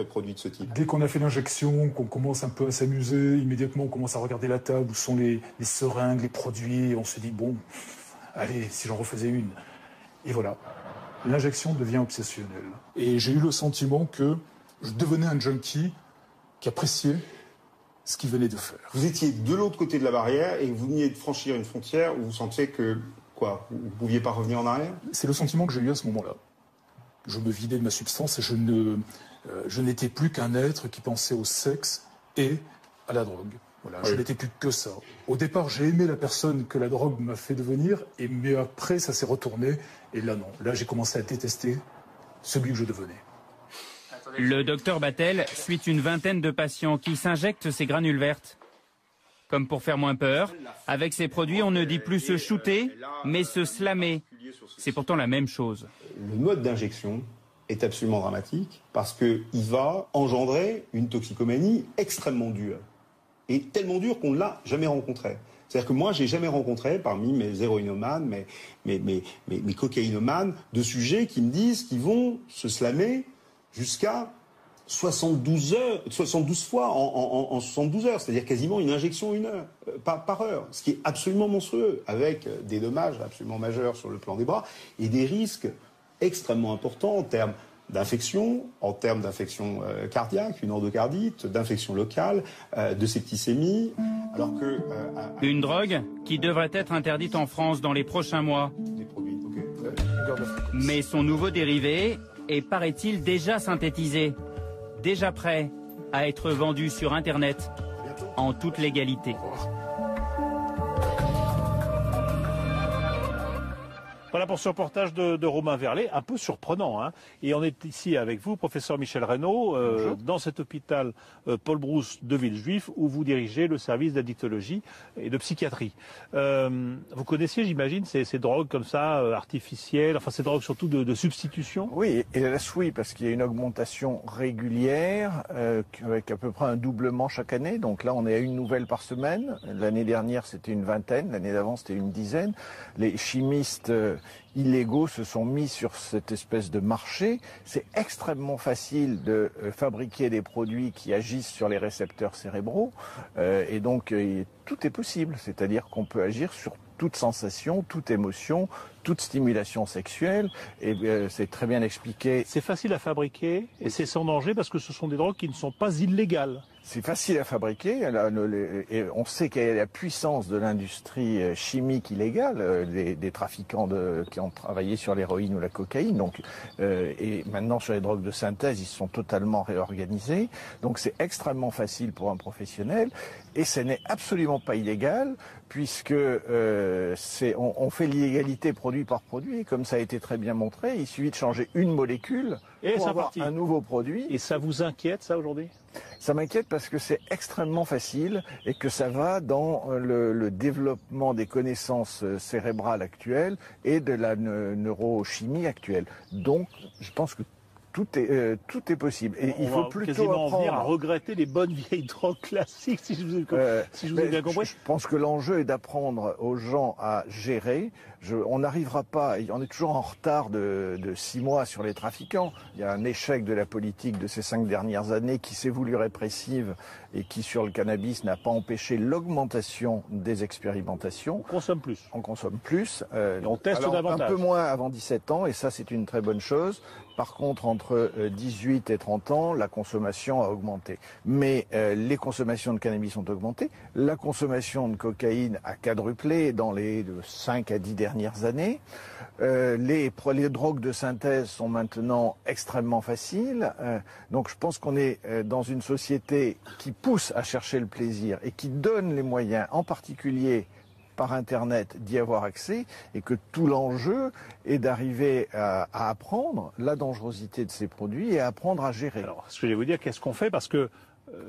Dès qu'on a fait l'injection, qu'on commence un peu à s'amuser, immédiatement on commence à regarder la table où sont les seringues, les produits, et on se dit bon, allez, si j'en refaisais une. Et voilà, l'injection devient obsessionnelle. Et j'ai eu le sentiment que je devenais un junkie qui appréciait ce qu'il venait de faire. Vous étiez de l'autre côté de la barrière et vous veniez de franchir une frontière où vous sentiez que, quoi, vous ne pouviez pas revenir en arrière? C'est le sentiment que j'ai eu à ce moment-là. Je me vidais de ma substance et je n'étais plus qu'un être qui pensait au sexe et à la drogue. Voilà, oui. Je n'étais plus que ça. Au départ, j'ai aimé la personne que la drogue m'a fait devenir, mais après, ça s'est retourné. Et là, non. Là, j'ai commencé à détester celui que je devenais. Le docteur Battel suit une vingtaine de patients qui s'injectent ces granules vertes. Comme pour faire moins peur, avec ces produits, on ne dit plus se shooter, mais se slammer. C'est pourtant la même chose. Le mode d'injection est absolument dramatique parce qu'il va engendrer une toxicomanie extrêmement dure. Et tellement dure qu'on ne l'a jamais rencontrée. C'est-à-dire que moi, j'ai jamais rencontré, parmi mes héroïnomanes, mes cocaïnomanes, de sujets qui me disent qu'ils vont se slammer jusqu'à 72 fois en 72 heures, c'est-à-dire quasiment une injection 1 heure par heure, ce qui est absolument monstrueux, avec des dommages absolument majeurs sur le plan des bras et des risques extrêmement importants en termes d'infection, cardiaque, une endocardite, d'infection locale, de septicémie, alors que... Une drogue qui devrait être interdite en France dans les prochains mois. Mais son nouveau dérivé est, paraît-il, déjà synthétisé, déjà prêt à être vendu sur Internet en toute légalité. Voilà pour ce reportage de Romain Verlet, un peu surprenant. Hein. Et on est ici avec vous, professeur Michel Reynaud, dans cet hôpital Paul Brousse de Villejuif, où vous dirigez le service d'addictologie et de psychiatrie. Vous connaissiez, j'imagine, ces drogues comme ça, artificielles, enfin ces drogues surtout de substitution? Oui, hélas oui, parce qu'il y a une augmentation régulière, avec à peu près un doublement chaque année. Donc là, on est à une nouvelle par semaine. L'année dernière, c'était une vingtaine. L'année d'avant, c'était une dizaine. Les chimistes illégaux se sont mis sur cette espèce de marché. C'est extrêmement facile de fabriquer des produits qui agissent sur les récepteurs cérébraux et donc tout est possible, c'est-à-dire qu'on peut agir sur toute sensation, toute émotion, toute stimulation sexuelle et c'est très bien expliqué. C'est facile à fabriquer et c'est sans danger parce que ce sont des drogues qui ne sont pas illégales. C'est facile à fabriquer et on sait quelle est la puissance de l'industrie chimique illégale, des trafiquants qui ont travaillé sur l'héroïne ou la cocaïne. Donc, et maintenant sur les drogues de synthèse, ils se sont totalement réorganisés. Donc c'est extrêmement facile pour un professionnel et ce n'est absolument pas illégal puisque on fait l'illégalité produit par produit. Et comme ça a été très bien montré, il suffit de changer une molécule pour avoir un nouveau produit. Et ça vous inquiète, ça, aujourd'hui ? Ça m'inquiète parce que c'est extrêmement facile et que ça va dans le développement des connaissances cérébrales actuelles et de la neurochimie actuelle. Donc, je pense que Tout est possible. Et il faut plutôt quasiment en venir à apprendre. regretter les bonnes vieilles drogues classiques, si je vous ai bien compris. Je pense que l'enjeu est d'apprendre aux gens à gérer. On n'arrivera pas, on est toujours en retard de 6 mois sur les trafiquants. Il y a un échec de la politique de ces 5 dernières années qui s'est voulu répressive et qui, sur le cannabis, n'a pas empêché l'augmentation des expérimentations. On consomme plus. On consomme plus. Et on teste davantage. Un peu moins avant 17 ans, et ça, c'est une très bonne chose. Par contre, entre 18 et 30 ans, la consommation a augmenté. Mais les consommations de cannabis ont augmenté. La consommation de cocaïne a quadruplé dans les 5 à 10 dernières années. Les drogues de synthèse sont maintenant extrêmement faciles. Donc je pense qu'on est dans une société qui pousse à chercher le plaisir et qui donne les moyens, en particulier par Internet, d'y avoir accès, et que tout l'enjeu est d'arriver à apprendre la dangerosité de ces produits et à apprendre à gérer. Alors, ce que je vais vous dire, qu'est-ce qu'on fait? Parce que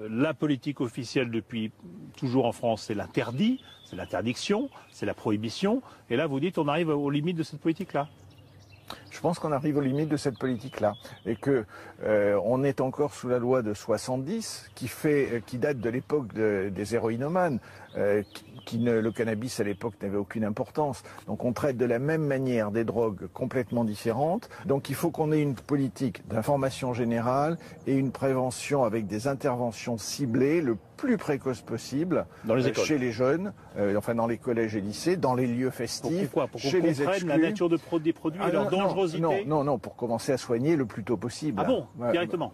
la politique officielle depuis toujours en France, c'est l'interdit, c'est l'interdiction, c'est la prohibition. Et là, vous dites, on arrive aux limites de cette politique-là. Je pense qu'on arrive aux limites de cette politique-là et que on est encore sous la loi de 70 qui date de l'époque des héroïnomanes. Le cannabis à l'époque n'avait aucune importance. Donc on traite de la même manière des drogues complètement différentes. Donc il faut qu'on ait une politique d'information générale et une prévention avec des interventions ciblées le plus précoce possible dans les écoles, chez les jeunes, enfin dans les collèges et lycées, dans les lieux festifs, pour chez les exclus. la nature des produits et leur dangerosité. Non, pour commencer à soigner le plus tôt possible. Ah bon, directement.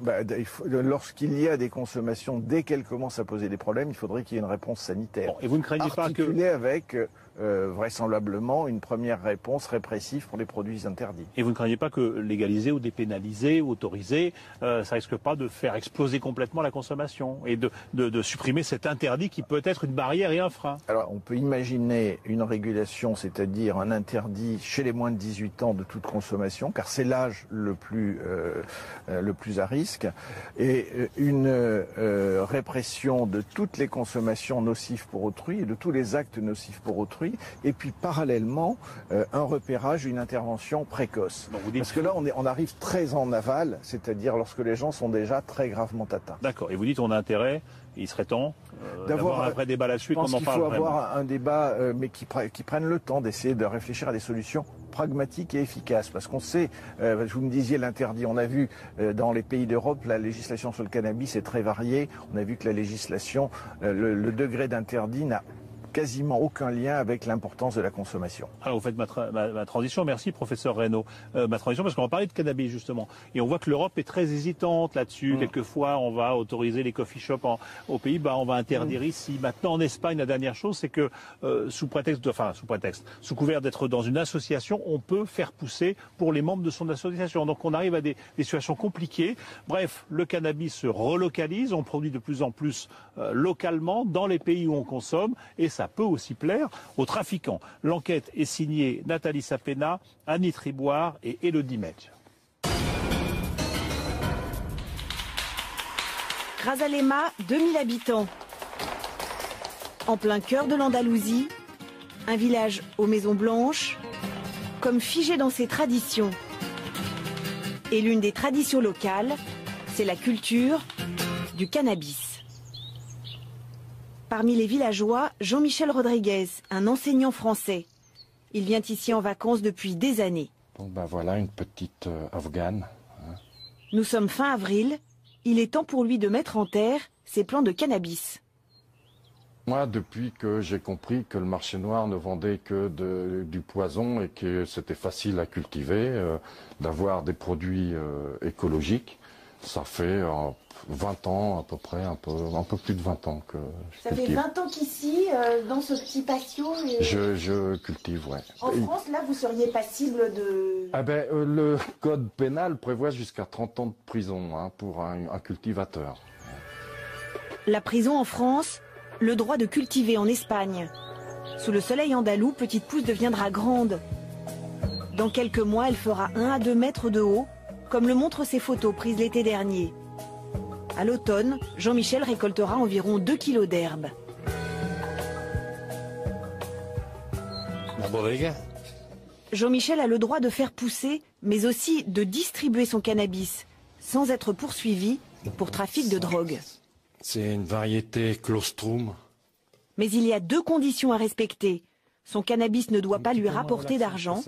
Lorsqu'il y a des consommations, dès qu'elles commencent à poser des problèmes, il faudrait qu'il y ait une réponse sanitaire. Bon, et vous ne craignez pas que avec vraisemblablement une première réponse répressive pour les produits interdits. Et vous ne craignez pas que légaliser ou dépénaliser ou autoriser, ça risque pas de faire exploser complètement la consommation et de supprimer cet interdit qui peut être une barrière et un frein? Alors on peut imaginer une régulation, c'est-à-dire un interdit chez les moins de 18 ans de toute consommation, car c'est l'âge le plus à risque, et une répression de toutes les consommations nocives pour autrui et de tous les actes nocifs pour autrui, et puis parallèlement un repérage, une intervention précoce. Bon, parce que là on arrive très en aval, c'est-à-dire lorsque les gens sont déjà très gravement atteints. D'accord, et vous dites on a intérêt, il serait temps d'avoir un vrai débat là-dessus, qu'on en parle vraiment. Je pense qu'il faut avoir un débat, mais qui prenne le temps d'essayer de réfléchir à des solutions pragmatiques et efficaces. Parce qu'on sait, vous me disiez l'interdit, on a vu dans les pays d'Europe, la législation sur le cannabis est très variée. On a vu que la législation, le degré d'interdit n'a quasiment aucun lien avec l'importance de la consommation. Alors vous faites ma transition, merci professeur Reynaud. Ma transition parce qu'on va parler de cannabis justement. Et on voit que l'Europe est très hésitante là-dessus. Quelquefois on va autoriser les coffee shops aux Pays-Bas, on va interdire ici. Maintenant en Espagne, la dernière chose c'est que sous couvert d'être dans une association, on peut faire pousser pour les membres de son association. Donc on arrive à des situations compliquées. Bref, le cannabis se relocalise, on produit de plus en plus localement dans les pays où on consomme et ça peut aussi plaire aux trafiquants. L'enquête est signée Nathalie Sapena, Annie Triboire et Elodie Medj. Grazalema, 2000 habitants. En plein cœur de l'Andalousie, un village aux maisons blanches, comme figé dans ses traditions. Et l'une des traditions locales, c'est la culture du cannabis. Parmi les villageois, Jean-Michel Rodriguez, un enseignant français. Il vient ici en vacances depuis des années. Bon ben voilà une petite afghane. Nous sommes fin avril. Il est temps pour lui de mettre en terre ses plants de cannabis. Moi, depuis que j'ai compris que le marché noir ne vendait que du poison et que c'était facile à cultiver, d'avoir des produits écologiques, ça fait 20 ans à peu près, un peu plus de 20 ans que je cultive. Ça fait 20 ans qu'ici, dans ce petit patio... Je cultive, ouais. En France, là, vous seriez passible de... Ah ben, le code pénal prévoit jusqu'à 30 ans de prison pour un cultivateur. La prison en France, le droit de cultiver en Espagne. Sous le soleil andalou, Petite Pousse deviendra grande. Dans quelques mois, elle fera 1 à 2 mètres de haut, comme le montrent ces photos prises l'été dernier. À l'automne, Jean-Michel récoltera environ 2 kilos d'herbe. Jean-Michel a le droit de faire pousser, mais aussi de distribuer son cannabis, sans être poursuivi pour trafic de drogue. C'est une variété Claustrum. Mais il y a 2 conditions à respecter. Son cannabis ne doit pas lui rapporter d'argent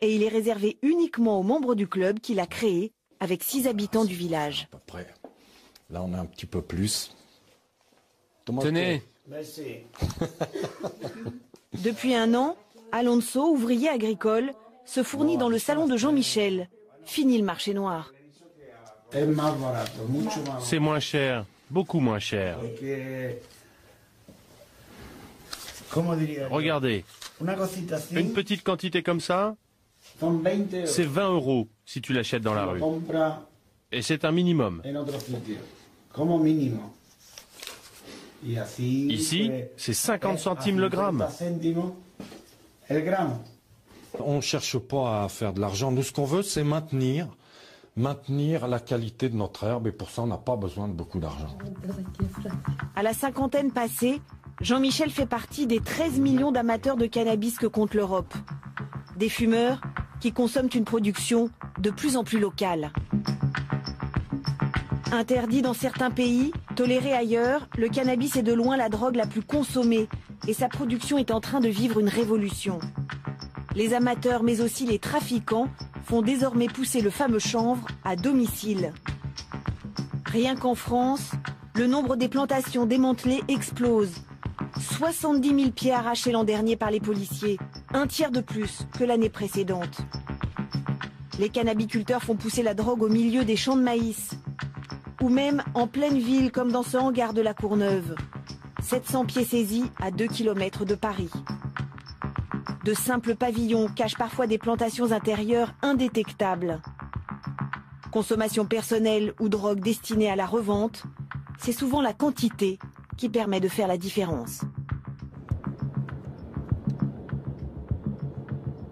et il est réservé uniquement aux membres du club qu'il a créé avec 6 habitants du village. À peu près. Là, on a un petit peu plus. Tenez. Depuis 1 an, Alonso, ouvrier agricole, se fournit dans le salon de Jean-Michel. Fini le marché noir. C'est moins cher, beaucoup moins cher. Regardez, une petite quantité comme ça, c'est 20 € si tu l'achètes dans la rue. Et c'est un minimum. Ici, c'est 50 centimes le gramme. On ne cherche pas à faire de l'argent. Nous, ce qu'on veut, c'est maintenir la qualité de notre herbe. Et pour ça, on n'a pas besoin de beaucoup d'argent. À la cinquantaine passée, Jean-Michel fait partie des 13 millions d'amateurs de cannabis que compte l'Europe. Des fumeurs qui consomment une production de plus en plus locale. Interdit dans certains pays, toléré ailleurs, le cannabis est de loin la drogue la plus consommée et sa production est en train de vivre une révolution. Les amateurs mais aussi les trafiquants font désormais pousser le fameux chanvre à domicile. Rien qu'en France, le nombre des plantations démantelées explose. 70 000 pieds arrachés l'an dernier par les policiers, un tiers de plus que l'année précédente. Les cannabiculteurs font pousser la drogue au milieu des champs de maïs, ou même en pleine ville comme dans ce hangar de la Courneuve. 700 pieds saisis à 2 km de Paris. De simples pavillons cachent parfois des plantations intérieures indétectables. Consommation personnelle ou drogue destinée à la revente, c'est souvent la quantité qui permet de faire la différence.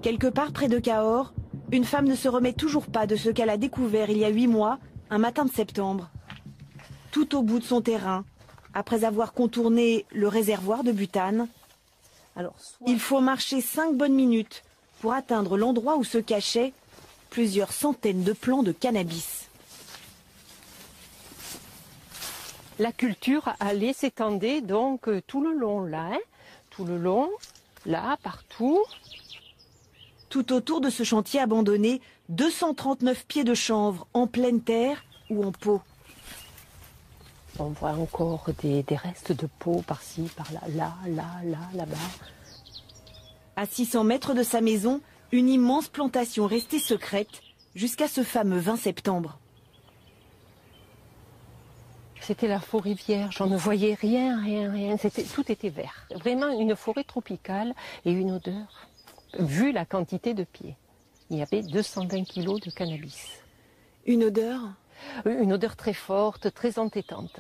Quelque part près de Cahors, une femme ne se remet toujours pas de ce qu'elle a découvert il y a 8 mois, un matin de septembre. Tout au bout de son terrain, après avoir contourné le réservoir de butane, il faut marcher 5 bonnes minutes pour atteindre l'endroit où se cachaient plusieurs centaines de plants de cannabis. La culture allait s'étendre donc tout le long là, tout le long, là, partout. Tout autour de ce chantier abandonné, 239 pieds de chanvre en pleine terre ou en pot. On voit encore des restes de peau par-ci, par-là, là-bas. À 600 mètres de sa maison, une immense plantation restée secrète jusqu'à ce fameux 20 septembre. C'était la forêt vierge, on ne voyait rien. Tout était vert. Vraiment une forêt tropicale et une odeur, vu la quantité de pieds. Il y avait 220 kilos de cannabis. Une odeur ? Une odeur très forte, très entêtante,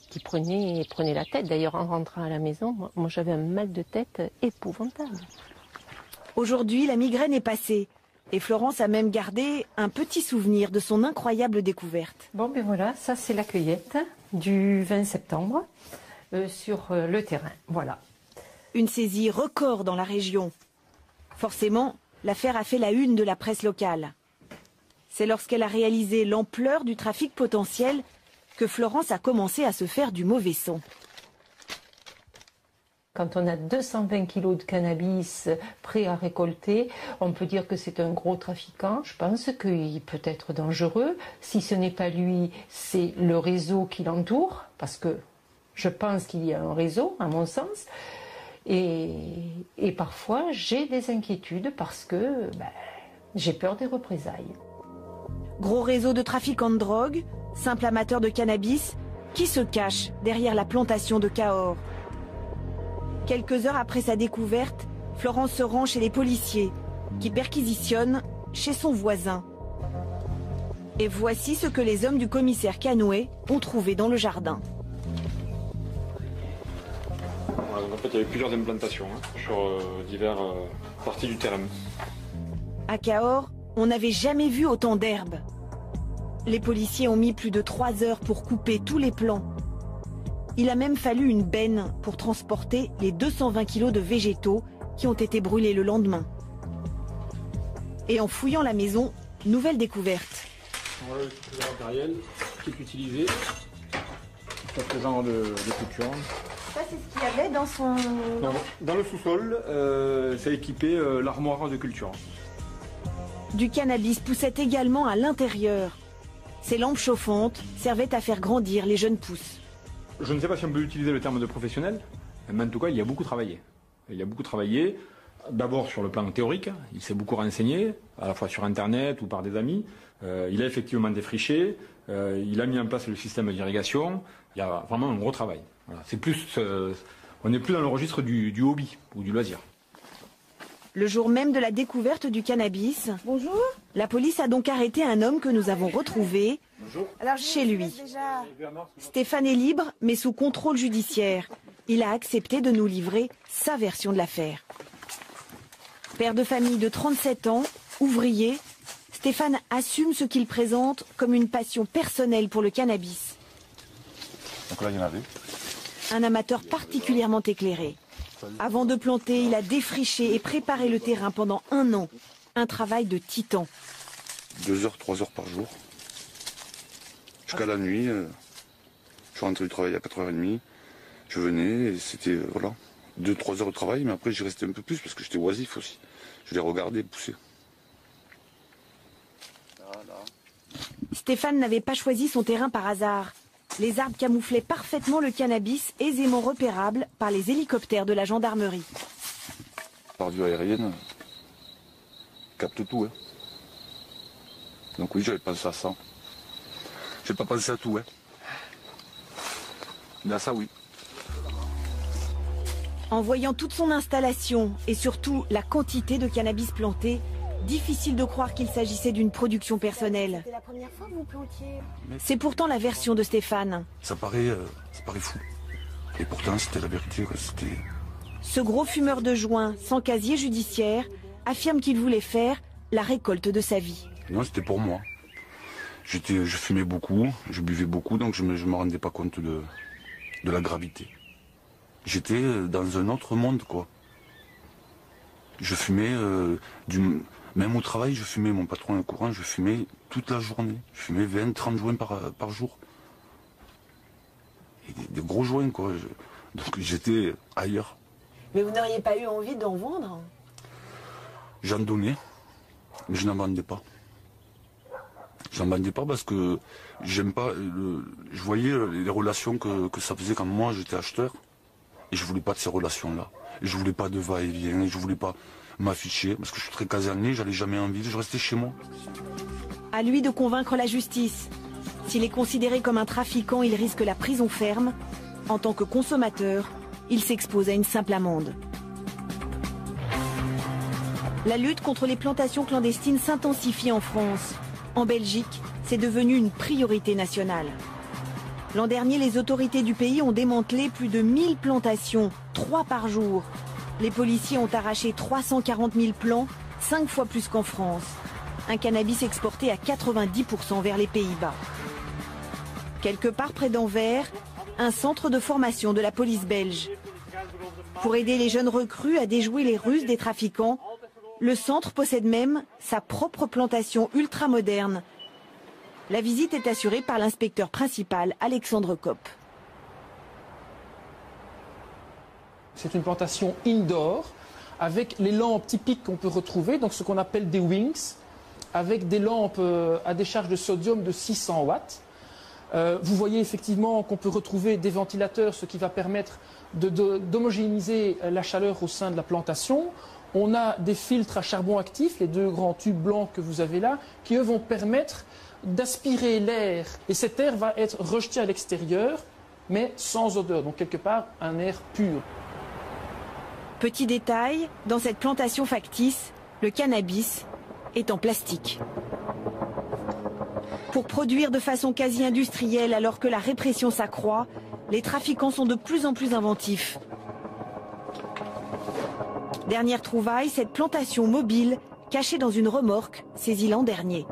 qui prenait la tête. D'ailleurs, en rentrant à la maison, moi j'avais un mal de tête épouvantable. Aujourd'hui, la migraine est passée. Et Florence a même gardé un petit souvenir de son incroyable découverte. Bon, ben voilà, ça c'est la cueillette du 20 septembre sur le terrain. Voilà. Une saisie record dans la région. Forcément, l'affaire a fait la une de la presse locale. C'est lorsqu'elle a réalisé l'ampleur du trafic potentiel que Florence a commencé à se faire du mauvais son. Quand on a 220 kilos de cannabis prêts à récolter, on peut dire que c'est un gros trafiquant. Je pense qu'il peut être dangereux. Si ce n'est pas lui, c'est le réseau qui l'entoure, parce que je pense qu'il y a un réseau, à mon sens. Et parfois, j'ai des inquiétudes parce que j'ai peur des représailles. Gros réseau de trafiquants de drogue, simple amateur de cannabis, qui se cache derrière la plantation de Cahors. Quelques heures après sa découverte, Florence se rend chez les policiers, qui perquisitionnent chez son voisin. Et voici ce que les hommes du commissaire Canouet ont trouvé dans le jardin. En fait, il y avait plusieurs implantations sur diverses parties du terrain. À Cahors, on n'avait jamais vu autant d'herbes. Les policiers ont mis plus de 3 heures pour couper tous les plants. Il a même fallu une benne pour transporter les 220 kilos de végétaux qui ont été brûlés le lendemain. Et en fouillant la maison, nouvelle découverte. Voilà le cultivateur matériel qui est utilisé pour ce genre de culture. Ça, c'est ce qu'il y avait dans son... Dans le sous-sol, c'est équipé l'armoire de culture. Du cannabis poussait également à l'intérieur. Ces lampes chauffantes servaient à faire grandir les jeunes pousses. Je ne sais pas si on peut utiliser le terme de professionnel, mais en tout cas, il y a beaucoup travaillé. Il y a beaucoup travaillé, d'abord sur le plan théorique, il s'est beaucoup renseigné, à la fois sur Internet ou par des amis. Il a effectivement défriché, il a mis en place le système d'irrigation. Il y a vraiment un gros travail. Voilà. C'est plus, on n'est plus dans le registre du hobby ou du loisir. Le jour même de la découverte du cannabis, la police a donc arrêté un homme que nous avons retrouvé chez lui. Stéphane est libre, mais sous contrôle judiciaire. Il a accepté de nous livrer sa version de l'affaire. Père de famille de 37 ans, ouvrier, Stéphane assume ce qu'il présente comme une passion personnelle pour le cannabis. Donc là, il y en avait. Un amateur particulièrement éclairé. Avant de planter, il a défriché et préparé le terrain pendant 1 an. Un travail de titan. 2 heures, 3 heures par jour. Jusqu'à la nuit. Je suis rentré du travail à 4h30. Je venais et c'était, voilà, 2-3 heures de travail. Mais après, j'y restais un peu plus parce que j'étais oisif aussi. Je les regardais pousser. Stéphane n'avait pas choisi son terrain par hasard. Les arbres camouflaient parfaitement le cannabis, aisément repérable par les hélicoptères de la gendarmerie. Par vue aérienne, capte tout. Hein. Donc oui, j'avais pensé à ça. J'ai pas pensé à tout. Hein. Mais à ça, oui. En voyant toute son installation et surtout la quantité de cannabis planté, difficile de croire qu'il s'agissait d'une production personnelle. C'est la première fois que vous plantiez. C'est pourtant la version de Stéphane. Ça paraît fou. Et pourtant, c'était la vérité. Ce gros fumeur de joint, sans casier judiciaire, affirme qu'il voulait faire la récolte de sa vie. Non, c'était pour moi. Je fumais beaucoup, je buvais beaucoup, donc je me rendais pas compte de la gravité. J'étais dans un autre monde, quoi. Je fumais même au travail, je fumais, mon patron est au courant, je fumais toute la journée. Je fumais 20-30 joints par jour. Et des gros joints, quoi. Donc j'étais ailleurs. Mais vous n'auriez pas eu envie d'en vendre? J'en donnais, mais je n'en vendais pas. J'en vendais pas parce que j'aime pas. Je voyais les relations que ça faisait quand moi j'étais acheteur. Et je voulais pas de ces relations-là. Et je voulais pas de va-et-vient, et je voulais pas m'afficher, parce que je suis très casanier, j'allais jamais en ville, je restais chez moi. À lui de convaincre la justice. S'il est considéré comme un trafiquant, il risque la prison ferme. En tant que consommateur, il s'expose à une simple amende. La lutte contre les plantations clandestines s'intensifie en France. En Belgique, c'est devenu une priorité nationale. L'an dernier, les autorités du pays ont démantelé plus de 1000 plantations, 3 par jour. Les policiers ont arraché 340 000 plants, 5 fois plus qu'en France. Un cannabis exporté à 90% vers les Pays-Bas. Quelque part près d'Anvers, un centre de formation de la police belge. Pour aider les jeunes recrues à déjouer les ruses des trafiquants, le centre possède même sa propre plantation ultramoderne. La visite est assurée par l'inspecteur principal, Alexandre Kopp. C'est une plantation indoor, avec les lampes typiques qu'on peut retrouver, donc ce qu'on appelle des wings, avec des lampes à décharge de sodium de 600 watts. Vous voyez effectivement qu'on peut retrouver des ventilateurs, ce qui va permettre d'homogénéiser la chaleur au sein de la plantation. On a des filtres à charbon actif, les 2 grands tubes blancs que vous avez là, qui eux vont permettre d'aspirer l'air. Et cet air va être rejeté à l'extérieur, mais sans odeur, donc quelque part un air pur. Petit détail, dans cette plantation factice, le cannabis est en plastique. Pour produire de façon quasi industrielle alors que la répression s'accroît, les trafiquants sont de plus en plus inventifs. Dernière trouvaille, cette plantation mobile cachée dans une remorque saisie l'an dernier.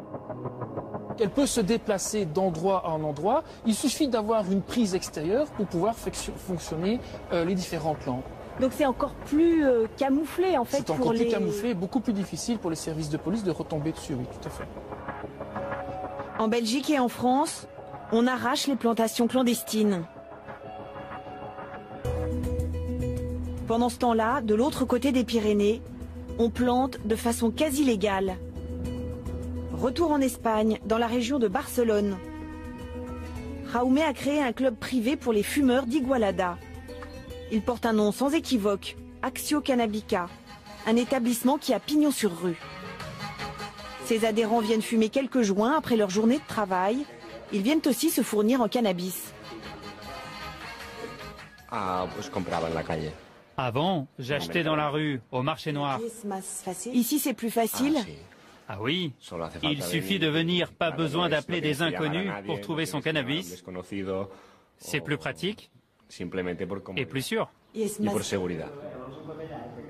Elle peut se déplacer d'endroit en endroit. Il suffit d'avoir une prise extérieure pour pouvoir fonctionner les différentes lampes. Donc c'est encore plus camouflé en fait. C'est encore plus camouflé, beaucoup plus difficile pour les services de police de retomber dessus, oui, tout à fait. En Belgique et en France, on arrache les plantations clandestines. Pendant ce temps-là, de l'autre côté des Pyrénées, on plante de façon quasi légale. Retour en Espagne, dans la région de Barcelone. Jaume a créé un club privé pour les fumeurs d'Igualada. Il porte un nom sans équivoque, Acció Canábica, un établissement qui a pignon sur rue. Ses adhérents viennent fumer quelques joints après leur journée de travail. Ils viennent aussi se fournir en cannabis. Avant, j'achetais dans la rue, au marché noir. Ici, c'est plus facile. Ah oui, il suffit de venir, pas besoin d'appeler des inconnus pour trouver son cannabis. C'est plus pratique et plus sûr.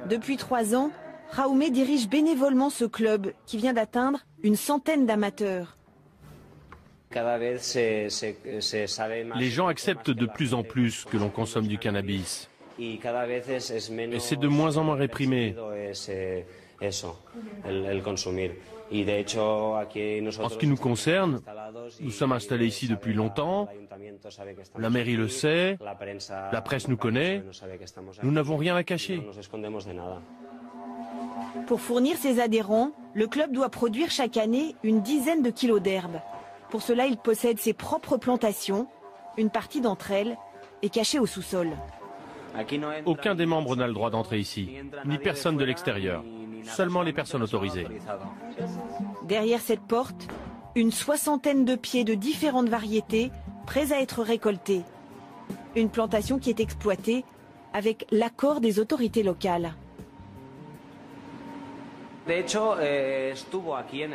Depuis 3 ans, Jaume dirige bénévolement ce club qui vient d'atteindre une centaine d'amateurs. Les gens acceptent de plus en plus que l'on consomme du cannabis. Et c'est de moins en moins réprimé. En ce qui nous concerne, nous sommes installés ici depuis longtemps, la mairie le sait, la presse nous connaît, nous n'avons rien à cacher. Pour fournir ses adhérents, le club doit produire chaque année une dizaine de kilos d'herbe. Pour cela, il possède ses propres plantations. Une partie d'entre elles est cachée au sous-sol. Aucun des membres n'a le droit d'entrer ici, ni personne de l'extérieur, seulement les personnes autorisées. Derrière cette porte, une soixantaine de pieds de différentes variétés, prêts à être récoltés. Une plantation qui est exploitée avec l'accord des autorités locales.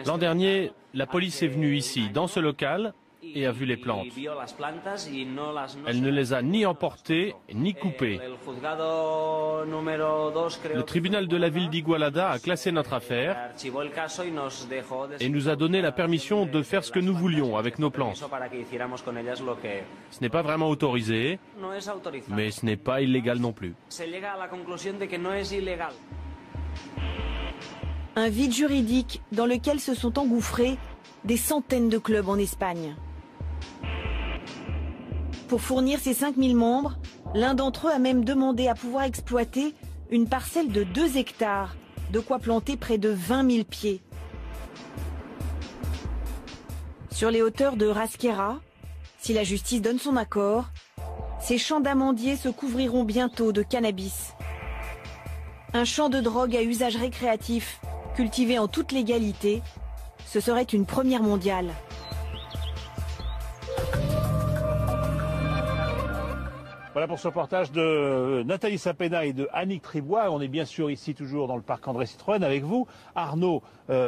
L'an dernier, la police est venue ici, dans ce local, et a vu les plantes. Elle ne les a ni emportées, ni coupées. Le tribunal de la ville d'Igualada a classé notre affaire et nous a donné la permission de faire ce que nous voulions avec nos plantes. Ce n'est pas vraiment autorisé, mais ce n'est pas illégal non plus. Un vide juridique dans lequel se sont engouffrés des centaines de clubs en Espagne. Pour fournir ses 5000 membres, l'un d'entre eux a même demandé à pouvoir exploiter une parcelle de 2 hectares, de quoi planter près de 20 000 pieds. Sur les hauteurs de Rasquera, si la justice donne son accord, ces champs d'amandiers se couvriront bientôt de cannabis. Un champ de drogue à usage récréatif, cultivé en toute légalité, ce serait une première mondiale. Voilà pour ce reportage de Nathalie Sapena et de Annick Tribois. On est bien sûr ici toujours dans le parc André Citroën avec vous, Arnaud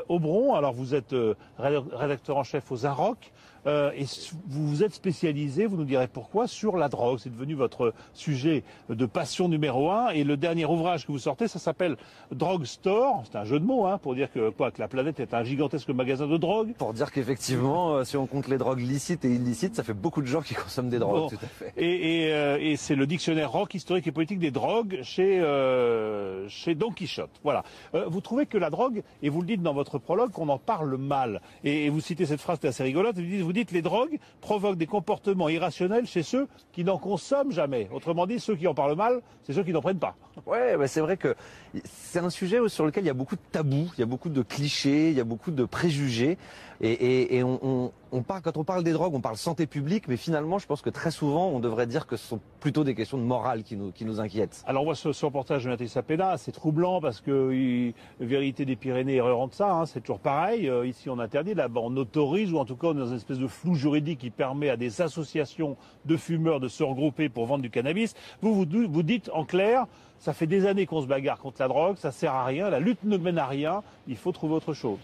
Aubron. Alors vous êtes rédacteur en chef aux Arocs et vous vous êtes spécialisé, vous nous direz pourquoi, sur la drogue. C'est devenu votre sujet de passion numéro 1. Et le dernier ouvrage que vous sortez, ça s'appelle Drug Store. C'est un jeu de mots pour dire que la planète est un gigantesque magasin de drogue. Pour dire qu'effectivement, si on compte les drogues licites et illicites, ça fait beaucoup de gens qui consomment des drogues. Bon. Tout à fait. Et c'est le dictionnaire rock historique et politique des drogues chez Don Quichotte. Voilà. Vous trouvez que la drogue, et vous le dites dans votre prologue, qu'on en parle mal. Et vous citez cette phrase qui est assez rigolote. Vous dites les drogues provoquent des comportements irrationnels chez ceux qui n'en consomment jamais. Autrement dit, ceux qui en parlent mal, c'est ceux qui n'en prennent pas. Ouais, c'est vrai que c'est un sujet sur lequel il y a beaucoup de tabous, il y a beaucoup de clichés, il y a beaucoup de préjugés. Et quand on parle des drogues, on parle santé publique, mais finalement, je pense que très souvent, on devrait dire que ce sont plutôt des questions de morale qui nous inquiètent. Alors on voit ce reportage de Nathalie Sapena, c'est troublant parce que Vérité des Pyrénées, erreur de ça, c'est toujours pareil. Ici, on interdit, là-bas, on autorise, ou en tout cas, on est dans une espèce de flou juridique qui permet à des associations de fumeurs de se regrouper pour vendre du cannabis. Vous dites en clair, ça fait des années qu'on se bagarre contre la drogue, ça sert à rien, la lutte ne mène à rien, il faut trouver autre chose.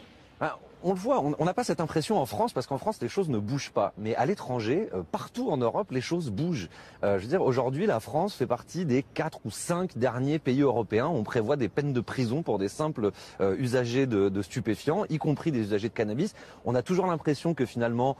On le voit, on n'a pas cette impression en France, parce qu'en France, les choses ne bougent pas. Mais à l'étranger, partout en Europe, les choses bougent. Je veux dire, aujourd'hui, la France fait partie des 4 ou 5 derniers pays européens. On prévoit des peines de prison pour des simples usagers de stupéfiants, y compris des usagers de cannabis. On a toujours l'impression que finalement,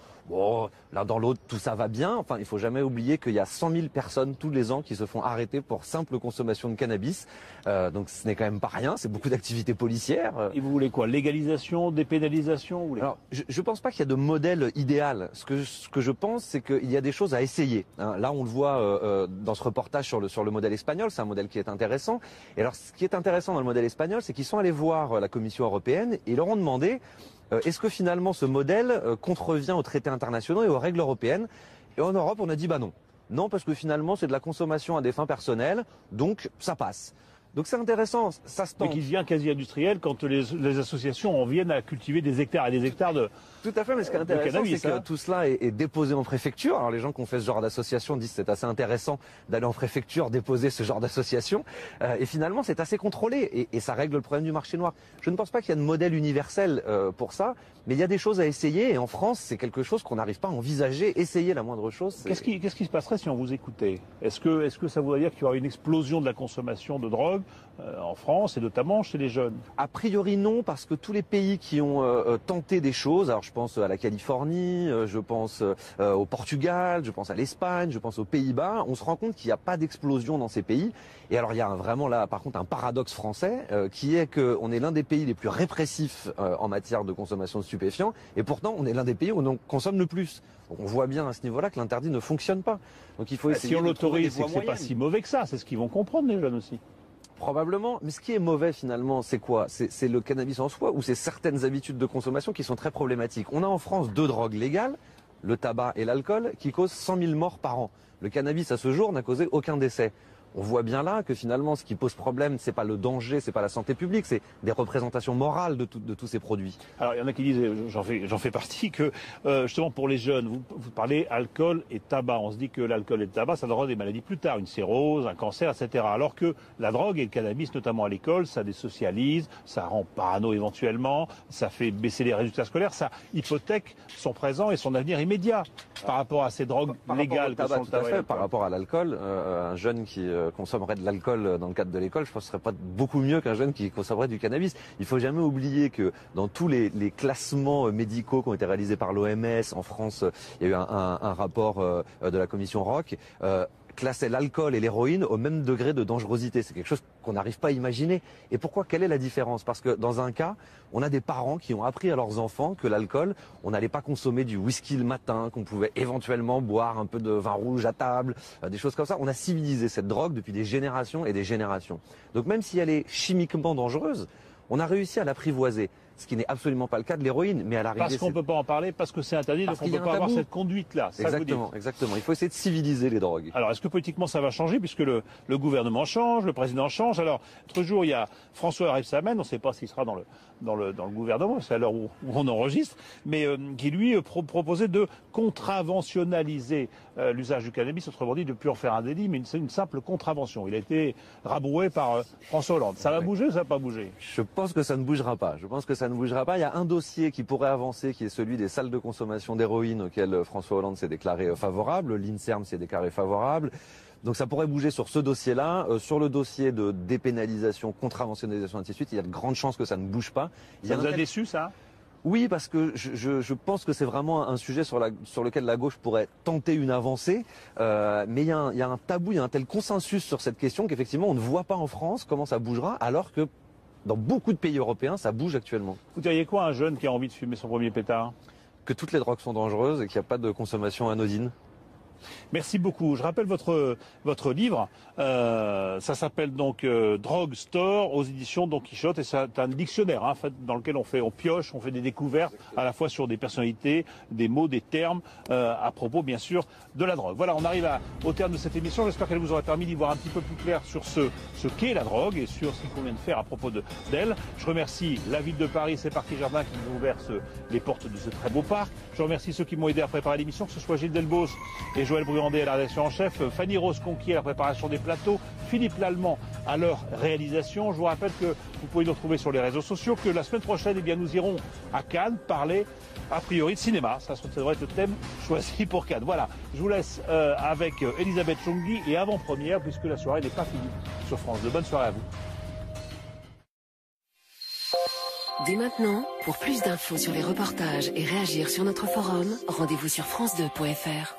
l'un dans l'autre, tout ça va bien. Enfin, il faut jamais oublier qu'il y a 100 000 personnes tous les ans qui se font arrêter pour simple consommation de cannabis. Donc ce n'est quand même pas rien, c'est beaucoup d'activités policières. Et vous voulez quoi? Légalisation, dépénalisation? légalisation? Alors, je ne pense pas qu'il y a de modèle idéal. Ce que je pense, c'est qu'il y a des choses à essayer. Là, on le voit dans ce reportage sur le modèle espagnol. C'est un modèle qui est intéressant. Et alors, ce qui est intéressant dans le modèle espagnol, c'est qu'ils sont allés voir la Commission européenne et ils leur ont demandé est-ce que finalement ce modèle contrevient aux traités internationaux et aux règles européennes? Et en Europe, on a dit bah non. Non, parce que finalement, c'est de la consommation à des fins personnelles, donc ça passe. Donc c'est intéressant, ça se tente. Mais qui devient quasi industriel quand les associations en viennent à cultiver des hectares et des hectares de Tout à fait, mais ce qui est intéressant, c'est que tout cela est déposé en préfecture. Alors les gens qui ont fait ce genre d'association disent que c'est assez intéressant d'aller en préfecture déposer ce genre d'association. Et finalement, c'est assez contrôlé et ça règle le problème du marché noir. Je ne pense pas qu'il y a de modèle universel pour ça, mais il y a des choses à essayer. Et en France, c'est quelque chose qu'on n'arrive pas à envisager. Essayer la moindre chose. Qu'est-ce qui se passerait si on vous écoutait? Est-ce que ça voudrait dire qu'il y aura une explosion de la consommation de drogue en France et notamment chez les jeunes? A priori non, parce que tous les pays qui ont tenté des choses, alors je pense à la Californie, je pense au Portugal, je pense à l'Espagne, je pense aux Pays-Bas, on se rend compte qu'il n'y a pas d'explosion dans ces pays. Et alors il y a vraiment là par contre un paradoxe français qui est qu'on est l'un des pays les plus répressifs en matière de consommation de stupéfiants et pourtant on est l'un des pays où on consomme le plus. On voit bien à ce niveau-là que l'interdit ne fonctionne pas. Donc il faut essayer. Si on l'autorise, c'est que c'est pas si mauvais que ça, c'est ce qu'ils vont comprendre les jeunes aussi. Probablement, mais ce qui est mauvais finalement, c'est quoi? C'est le cannabis en soi ou c'est certaines habitudes de consommation qui sont très problématiques. On a en France 2 drogues légales, le tabac et l'alcool, qui causent 100 000 morts par an. Le cannabis à ce jour n'a causé aucun décès. On voit bien là que finalement ce qui pose problème, c'est pas le danger, c'est pas la santé publique, c'est des représentations morales de tous ces produits. Alors il y en a qui disent, j'en fais partie, que justement pour les jeunes, vous parlez alcool et tabac. On se dit que l'alcool et le tabac, ça donnera des maladies plus tard, une cirrhose, un cancer, etc. Alors que la drogue et le cannabis, notamment à l'école, ça désocialise, ça rend parano éventuellement, ça fait baisser les résultats scolaires, ça hypothèque son présent et son avenir immédiat par rapport à ces drogues légales que sont le tabac et l'alcool. Par rapport à l'alcool, un jeune qui consommerait de l'alcool dans le cadre de l'école, je pense que ce serait pas beaucoup mieux qu'un jeune qui consommerait du cannabis. Il faut jamais oublier que dans tous les classements médicaux qui ont été réalisés par l'OMS en France, il y a eu un rapport de la commission Rock classait l'alcool et l'héroïne au même degré de dangerosité. C'est quelque chose qu'on n'arrive pas à imaginer. Et pourquoi? Quelle est la différence? Parce que dans un cas, on a des parents qui ont appris à leurs enfants que l'alcool, on n'allait pas consommer du whisky le matin, qu'on pouvait éventuellement boire un peu de vin rouge à table, des choses comme ça. On a civilisé cette drogue depuis des générations et des générations. Donc même si elle est chimiquement dangereuse, on a réussi à l'apprivoiser. Ce qui n'est absolument pas le cas de l'héroïne, mais à l'arrivée... Parce qu'on ne peut pas en parler, parce que c'est interdit, donc on ne peut pas avoir cette conduite-là. Exactement, exactement. Il faut essayer de civiliser les drogues. Alors, est-ce que politiquement ça va changer, puisque le gouvernement change, le président change? Alors, l'autre jour, il y a François Rebsamen, on ne sait pas s'il sera dans le gouvernement, c'est à l'heure où on enregistre, mais qui lui proposait de contraventionnaliser l'usage du cannabis, autrement dit de ne plus en faire un délit, mais une simple contravention. Il a été rabroué par François Hollande. Ça va bouger ou ça va pas bouger? Je pense que ça ne bougera pas. Je pense que ça ne bougera pas. Il y a un dossier qui pourrait avancer, qui est celui des salles de consommation d'héroïne auquel François Hollande s'est déclaré favorable, l'INSERM s'est déclaré favorable. Donc ça pourrait bouger sur ce dossier-là. Sur le dossier de dépénalisation, contraventionnalisation, ainsi de suite, il y a de grandes chances que ça ne bouge pas. Ça vous a déçu, ça? Oui, parce que je pense que c'est vraiment un sujet sur lequel la gauche pourrait tenter une avancée. Mais il y a un tabou, il y a un tel consensus sur cette question qu'effectivement on ne voit pas en France comment ça bougera, alors que dans beaucoup de pays européens, ça bouge actuellement. Vous diriez quoi à un jeune qui a envie de fumer son premier pétard? Que toutes les drogues sont dangereuses et qu'il n'y a pas de consommation anodine. Merci beaucoup. Je rappelle votre livre. Ça s'appelle donc Drug Store aux éditions Don Quichotte et c'est un dictionnaire en fait, dans lequel on pioche, on fait des découvertes à la fois sur des personnalités, des mots, des termes à propos bien sûr de la drogue. Voilà, on arrive au terme de cette émission. J'espère qu'elle vous aura permis d'y voir un petit peu plus clair sur ce qu'est la drogue et sur ce qu'il convient de faire à propos d'elle. Je remercie la ville de Paris, c'est Parc Jardin qui nous ouvre les portes de ce très beau parc. Je remercie ceux qui m'ont aidé à préparer l'émission, que ce soit Gilles Delbos et Joël Bruandé à la rédaction en chef, Fanny Rose-Conquier à la préparation des plateaux, Philippe Lallemand à leur réalisation. Je vous rappelle que vous pouvez nous retrouver sur les réseaux sociaux, que la semaine prochaine, eh bien, nous irons à Cannes parler a priori de cinéma. Ça devrait être le thème choisi pour Cannes. Voilà, je vous laisse avec Elisabeth Chongui et avant-première, puisque la soirée n'est pas finie sur France 2. Bonne soirée à vous. Dès maintenant, pour plus d'infos sur les reportages et réagir sur notre forum, rendez-vous sur france2.fr.